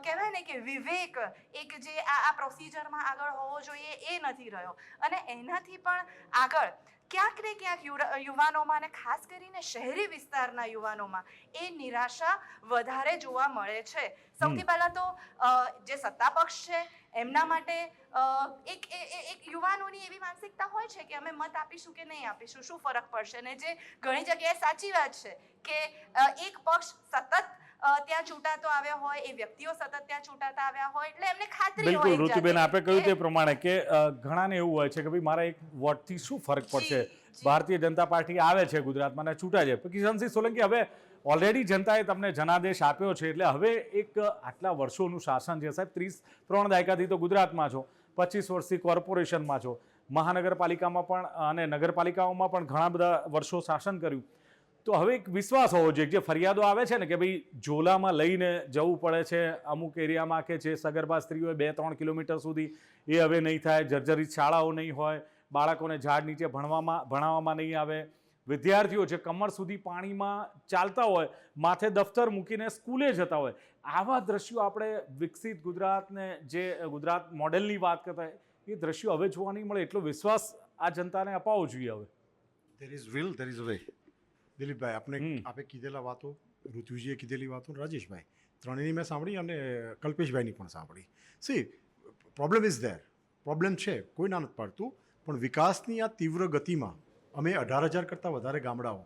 કહેવાય ને કે વિવેક, એક જે આ પ્રોસિજરમાં આગળ હોવો જોઈએ એ નથી રહ્યો. અને એનાથી પણ આગળ ક્યાંક ને ક્યાંક યુવાનોમાં, અને ખાસ કરીને શહેરી વિસ્તારના યુવાનોમાં એ નિરાશા વધારે જોવા મળે છે. સૌથી પહેલા તો જે સત્તા પક્ષ છે એમના માટે એક યુવાનોની એવી માનસિકતા હોય છે કે અમે મત આપીશું કે નહીં આપીશું, શું ફરક પડશે. ને જે ઘણી જગ્યાએ સાચી વાત છે કે એક પક્ષ સતત ત્યાં ચૂંટાતો આવ્યા હોય, એ વ્યક્તિઓ સતત ત્યાં ચૂંટાતા આવ્યા હોય, એટલે એમને ખાતરી હોય. બિલકુલ ઋતુબેન, આપે કહ્યું તે પ્રમાણે કે ઘણાને એવું હોય છે કે ભાઈ મારા એક વોટથી શું ફરક પડશે, ભારતીય જનતા પાર્ટી આવે છે ગુજરાતમાં ને ચૂંટાય છે. કિશનસિંહ સોલંકી, હવે ઓલરેડી જનતાએ તમને જનાદેશ આપ્યો છે, એટલે હવે એક આટલા વર્ષોનું શાસન છે સાહેબ, 33 દાયકાથી તો ગુજરાતમાં છો, 25 વર્ષથી કોર્પોરેશનમાં છો, મહાનગરપાલિકામાં પણ અને નગરપાલિકાઓમાં પણ ઘણા બધા વર્ષો શાસન કર્યું. તો હવે એક વિશ્વાસ હોવો જોઈએ. જે ફરિયાદો આવે છે ને કે ભાઈ ઝોલામાં લઈને જવું પડે છે અમુક એરિયામાં, કે જે સગર્ભા સ્ત્રીઓ 2-3 કિલોમીટર સુધી, એ હવે નહીં થાય. જર્જરિત શાળાઓ નહીં હોય, બાળકોને ઝાડ નીચે ભણાવવામાં નહીં આવે, વિદ્યાર્થીઓ જે કમર સુધી પાણીમાં ચાલતા હોય, માથે દફતર મૂકીને સ્કૂલે જતા હોય, આવા દ્રશ્યો આપણે વિકસિત ગુજરાતને, જે ગુજરાત મોડેલની વાત કરતા હોય, એ દ્રશ્યો હવે જોવા નહીં મળે. એટલો વિશ્વાસ આ જનતાને અપાવવો જોઈએ. હવે there is will, there is way. દિલીપભાઈ, આપે કીધેલા વાતો, ઋતુજીએ કીધેલી વાતો, રાજેશભાઈ, ત્રણેયની મેં સાંભળી અને કલ્પેશભાઈની પણ સાંભળી. C, problem is there, problem છે, કોઈ ના નથી પાડતું, પણ વિકાસની આ તીવ્ર ગતિમાં અમે 18,000 કરતાં વધારે ગામડાઓ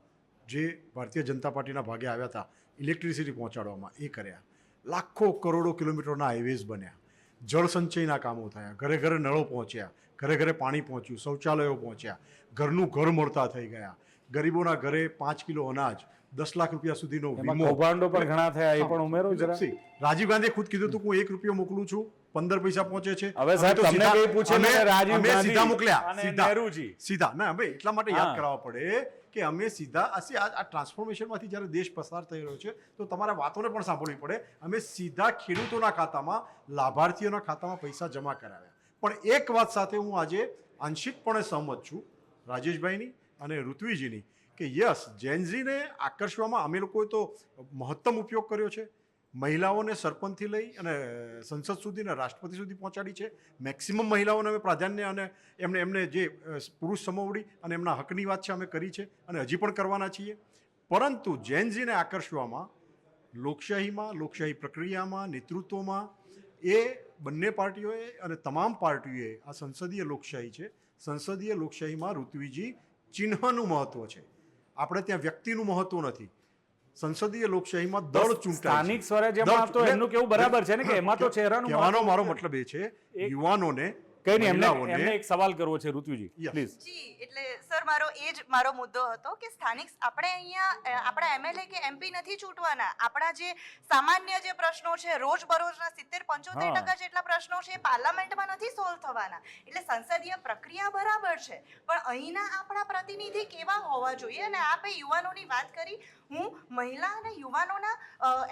જે ભારતીય જનતા પાર્ટીના ભાગે આવ્યા હતા ઇલેક્ટ્રિસિટી પહોંચાડવામાં, એ કર્યા. લાખો કરોડો કિલોમીટરના હાઈવેઝ બન્યા, જળ સંચયના કામો થયા, ઘરે ઘરે નળો પહોંચ્યા, ઘરે ઘરે પાણી પહોંચ્યું, શૌચાલયો પહોંચ્યા, ઘરનું ઘર મળતા થઈ ગયા, ગરીબોના ઘરે 5 કિલો અનાજ, 10 લાખ રૂપિયા સુધીનો વીમો, કૌભાંડો પણ ઘણા થયા, એ પણ ઉમેરો જરા. રાજીવ ગાંધીએ ખુદ કીધું હતું, હું 1 રૂપિયો મોકલું છું, 15 પૈસા પહોંચે છે. હવે સાહેબ તમને કઈ પૂછે ને, રાજીવ ગાંધી સીધા મોકલ્યા, અને નહેરુજી સીધા ના. હવે એટલા માટે યાદ કરાવવા પડે કે અમે સીધા આ ટ્રાન્સફોર્મેશનમાંથી જ્યારે દેશ પસાર થઈ રહ્યો છે તો તમારા વાતોને પણ સાંભળવી પડે. અમે સીધા ખેડૂતોના ખાતામાં, લાભાર્થીઓના ખાતામાં પૈસા જમા કરાવ્યા. પણ એક વાત સાથે હું આજે આંશિકપણે સહમત છું રાજેશભાઈની અને ઋત્વીજીની કે યસ, જેનઝીને આકર્ષવામાં અમે લોકોએ તો મહત્તમ ઉપયોગ કર્યો છે. મહિલાઓને સરપંચથી લઈ અને સંસદ સુધી અને રાષ્ટ્રપતિ સુધી પહોંચાડી છે. મેક્સિમમ મહિલાઓને અમે પ્રાધાન્ય અને એમને જે પુરુષ સમવડી અને એમના હકની વાત છે અમે કરી છે અને હજી પણ કરવાના છીએ. પરંતુ જેનઝીને આકર્ષવામાં, લોકશાહીમાં, લોકશાહી પ્રક્રિયામાં, નેતૃત્વમાં, એ બંને પાર્ટીઓએ અને તમામ પાર્ટીઓએ, આ સંસદીય લોકશાહી છે, સંસદીય લોકશાહીમાં ઋત્વીજી ચિહ્નનું મહત્વ છે. આપણે ત્યાં વ્યક્તિનું મહત્વ નથી. સંસદીય લોકશાહીમાં દળ ચૂંટાય, સ્થાનિક સ્વરાજ્યમાં તો એમનું કેવું બરાબર છે ને કે એમાં તો ચહેરાનું કહેવાનો મારો મતલબ એ છે યુવાનોને, કઈ નહીં, એમને એક સવાલ કરવો છે ઋતુજી, પ્લીઝ. જી, એટલે સર મારો મુદ્દો હતો કે સ્થાનિક, આપણે અહીંયા આપણા એમએલએ કે એમપી નથી ચૂંટવાના. આપણા જે સામાન્ય જે પ્રશ્નો છે, રોજબરોજના 70-75% જેટલા પ્રશ્નો છે, એ પાર્લામેન્ટમાં નથી સોલ્વ થવાના. એટલે સંસદીય પ્રક્રિયા બરાબર છે, પણ અહીંના આપણા પ્રતિનિધિ કેવા હોવા જોઈએ. અને આપે યુવાનોની વાત કરી, હું મહિલા અને યુવાનોના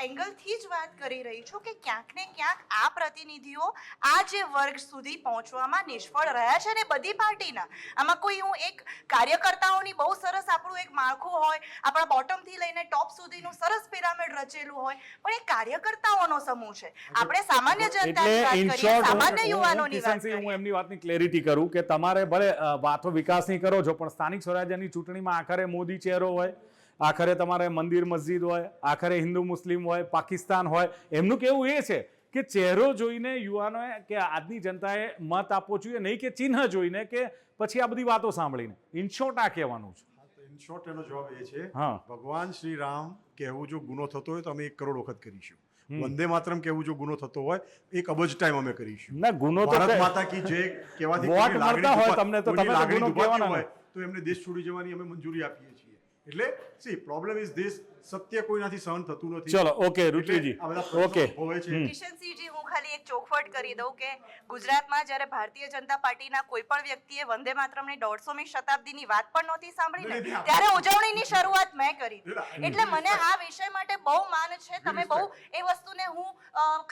એંગલથી જ વાત કરી રહી છું કે ક્યાંક ને ક્યાંક આ પ્રતિનિધિઓ આ જે વર્ગ સુધી પહોંચવા પહોંચવામાં નિષ્ફળ રહ્યા છે, અને બધી પાર્ટીના. આમાં કોઈ હું એક કાર્યકર્તાઓની બહુ સરસ આપણું એક માળખું હોય, આપણા બોટમથી લઈને ટોપ સુધીનું સરસ પિરામિડ રચેલું હોય, પણ એ કાર્યકર્તાઓનો સમૂહ છે. આપણે સામાન્ય જનતાની વાત ઇન કરીએ, શોર્ટ સામાન્ય યુવાનોની વાત કિશનસિંહ, હું કરીએ. એમની વાતની ક્લેરિટી કરું કે તમારે ભલે વાતો વિકાસની કરો છો, પણ સ્થાનિક સ્વરાજ્યની ચૂંટણીમાં આખરે મોદી ચહેરો હોય, આખરે તમારે મંદિર મસ્જિદ હોય, આખરે હિન્દુ મુસ્લિમ હોય, પાકિસ્તાન હોય. એમનું કેવું એ છે કે ચહેરો જોઈને યુવાનોએ કે આજની જનતાએ મત આપવો જોઈએ, નહીં કે ચિહ્ન જોઈને કે પછી આ બધી વાતો સાંભળીને. ઇન શોર્ટ આ કહેવાનું છે. ઇન શોર્ટ એનો જવાબ એ છે, હા. ભગવાન શ્રી રામ કહેવું જો ગુનો થતો હોય તો અમે 1 કરોડ વખત કરીશું. વંદે માતરમ કહેવું જો ગુનો થતો હોય 1 અબજ ટાઈમ અમે કરીશું. ના, ગુનો તો ભારત માતા કી જય કહેવાથી વોટ કોઈની લાગણી મળતા હોય દુભા- તમને તો કોઈની તમે તો લાગણી ગુનો દુભાતી કહેવાના હોય તો એમને દેશ છોડી જવાની અમે મંજૂરી આપીએ છીએ. એટલે સી પ્રોબ્લેમ ઇઝ ધીસ, સત્ય કોઈનાથી સહન થતું નથી. ચલો, ઓકે એટલે ઋત્વિજી, આ બધા પ્રશ્નો ઓકે. ઉદ્ભવે છે. કિશનસિંહજી, હું ખાલી એક ચોખવટ કરી દઉં કે ગુજરાતમાં જ્યારે ભારતીય જનતા પાર્ટીના કોઈ પણ વ્યક્તિએ વંદે માતરમની 150મી શતાબ્દીની વાત પણ નહોતી સાંભળી ને, નહીં, ત્યારે ઉજવણીની શરૂઆત મેં કરી નહીં, હતી. એટલે મને આ વિષય માટે બહુ માન છે. તમે બહુ એ વસ્તુને હું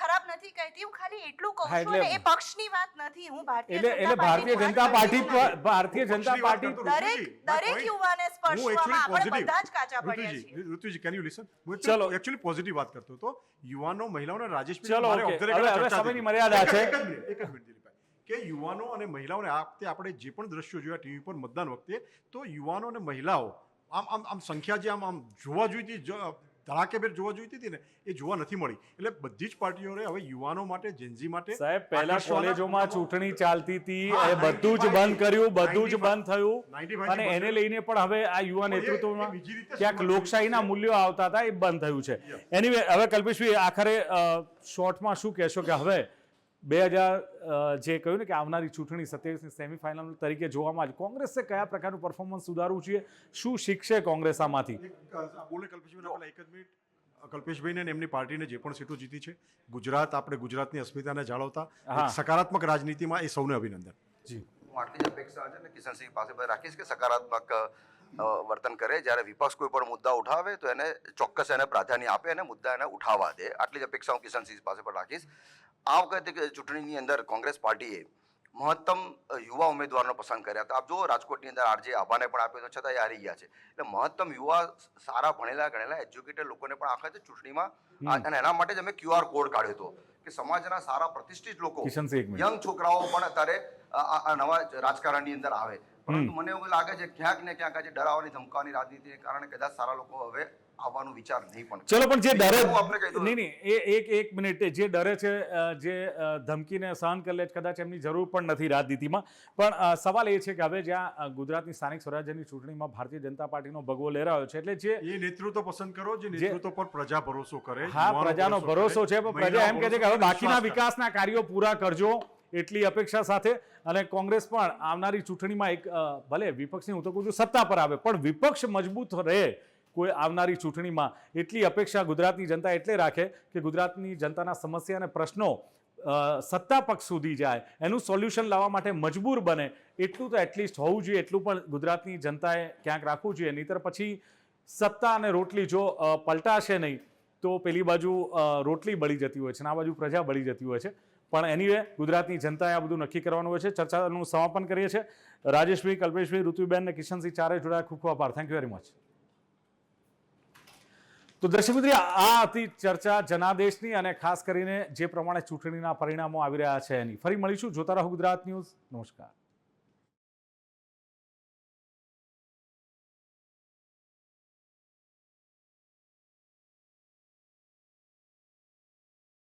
ખરાબ નથી કહેતી, હું ખાલી એટલું કહું હા, છું, એટલે- અને એ પક્ષની વાત નથી. હું એટલે ભારતીય જનતા પાર્ટી ભારતીય જનતા પાર્ટી દરેક યુવાને સ્પર્શવામાં આપણે બધા જ કાચા પડ્યા છીએ. ઋતુજી, કેન યુ લિસન? હું ચલો. એકચ્યુઅલી પોઝિટિવ વાત કરતો હતો. યુવાનો, મહિલાઓને રાજેશ ચલો, ઓકે. હવે સમયની મર્યાદા છે. એક જ મિનિટ દિલીપભાઈ, કે યુવાનો અને મહિલાઓને આ વખતે આપણે જે પણ દ્રશ્યો જોયા ટીવી પર મતદાન વખતે, તો યુવાનો અને મહિલાઓ આમ સંખ્યા જે આમ જોવા જોઈતી, ધડાકેભેર જોવા જોઈતી હતી ને, એ જોવા નથી મળી. એટલે બધી જ પાર્ટીઓએ હવે યુવાનો માટે, જેન્ઝી માટે સાહેબ, પહેલા આકર્ષવાના કોલેજોમાં ચૂંટણી ચાલતી હતી, હા, એ બધું જ 95 બંધ કર્યું, બધું જ 95 બંધ થયું, 95 અને એને લઈને પણ હવે આ યુવા પણ એ નેતૃત્વમાં બીજી રીતે ક્યાંક સમજવું લોકશાહીના છે. મૂલ્યો આવતા હતા, એ બંધ થયું છે. એનીવે, હવે કલ્પેશભાઈ, આખરે શોર્ટમાં શું કહેશો કે હવે 2000 જે કહ્યું ને કે આવનારી ચૂંટણી 27ની સેમીફાઇનલ તરીકે જોવામાં આવે, કોંગ્રેસે કયા પ્રકારનું પરફોર્મન્સ સુધારવું જોઈએ, શું શીખશે કોંગ્રેસ આમાંથી? બોલે કલ્પેશભાઈ, પહેલા એક જ મિનિટ. કલ્પેશભાઈને અને એમની પાર્ટીને જે પણ સીટો જીતી છે, ગુજરાત, આપણે ગુજરાતની અસ્મિતાને જાળવતા હા. એક સકારાત્મક રાજનીતિમાં એ સૌને અભિનંદન. જી, હું આટલી જ અપેક્ષા છે ને કિશનસિંહ પાસે પણ રાખીશ કે સકારાત્મક વર્તન કરે. જ્યારે વિપક્ષ કોઈ પણ મુદ્દા ઉઠાવે તો એને ચોક્કસ એને પ્રાધાન્ય આપે અને મુદ્દા એને ઉઠાવવા દે. આટલી જ અપેક્ષા હું કિશનસિંહ પાસે પણ રાખીશ. આ વખતે ચૂંટણીની અંદર કોંગ્રેસ પાર્ટીએ મહત્તમ યુવા ઉમેદવારનો પસંદ કર્યા હતા. આપ જુઓ, રાજકોટની અંદર આરજે આભાને પણ આપ્યો તો છતાં એ હારી ગયા છે. એટલે મહત્તમ યુવા, સારા ભણેલા ગણેલા એજ્યુકેટેડ લોકોને પણ આખા છે ચૂંટણીમાં, અને એના માટે જ અમે QR કોડ કાઢ્યો હતો કે સમાજના સારા પ્રતિષ્ઠિત લોકો, કિશનસિંહ, એક મિનિટ. યંગ છોકરાઓ પણ અત્યારે આ નવા રાજકારણની અંદર આવે. પરંતુ મને એવું લાગે છે ક્યાંક ને ક્યાંક આજે ડરાવવાની ધમકાવવાની રાજનીતિને કારણે કદાચ સારા લોકો હવે આવવાનો વિચાર નહીં પણ કરે. ચલો, પણ જે ડરે, હું આપને કહી દઉં. નહીં, એક મિનિટ, જે ડરે છે, જે ધમકીને સહન કરી લે છે, કદાચ એમની જરૂર પણ નથી રાજનીતિમાં. પણ સવાલ એ છે કે હવે જ્યાં ગુજરાતની સ્થાનિક સ્વરાજ્યની ચૂંટણીમાં ભારતીય જનતા પાર્ટીનો ભગવો લહેરાયો છે, એટલે જે એ નેતૃત્વ પસંદ કરો જે નેતૃત્વ પર પ્રજા ભરોસો કરે. હા, યુવાનો પ્રજાનો ભરોસો છે, પણ પ્રજા મહિલાઓ એમ કહે છે કે હવે ભરોસો કરે, બાકીના વિશ્વાસ કરે. વિકાસના કાર્યો પૂરા કરજો, એટલી અપેક્ષા સાથે. અને કોંગ્રેસ પણ આવનારી ચૂંટણીમાં એક ભલે વિપક્ષની, હું તો કહું છું, સત્તા પર આવે, પણ વિપક્ષ મજબૂત રહે કોઈ આવનારી ચૂંટણીમાં, એટલી અપેક્ષા ગુજરાતની જનતા એટલે રાખે કે ગુજરાતની જનતાના સમસ્યા અને પ્રશ્નો સત્તા પક્ષ સુધી જાય, એનું સોલ્યુશન લાવવા માટે મજબૂર બને, એટલું તો એટલીસ્ટ હોવું જોઈએ. એટલું પણ ગુજરાતની જનતાએ ક્યાંક રાખવું જોઈએ. નહીંતર પછી સત્તા અને રોટલી જો પલટાશે નહીં તો પેલી બાજુ રોટલી બળી જતી હોય છે અને આ બાજુ પ્રજા બળી જતી હોય છે. પણ એનીવે, ગુજરાતની જનતાએ આ બધું નક્કી કરવાનું હોય છે. ચર્ચાનું સમાપન કરીએ છીએ. રાજેશભાઈ, કલ્પેશભાઈ, ઋતુબેન અને કિશનસિંહ ચારે જોડાયા, ખૂબ ખૂબ આભાર. Thank you very much. તો દર્શક મિત્રો, આ હતી ચર્ચા જનાદેશની, અને ખાસ કરીને જે પ્રમાણે ચૂંટણીના પરિણામો આવી રહ્યા છે એની. ફરી મળીશું. જોતા રહો ગુજરાત ન્યૂઝ. નમસ્કાર.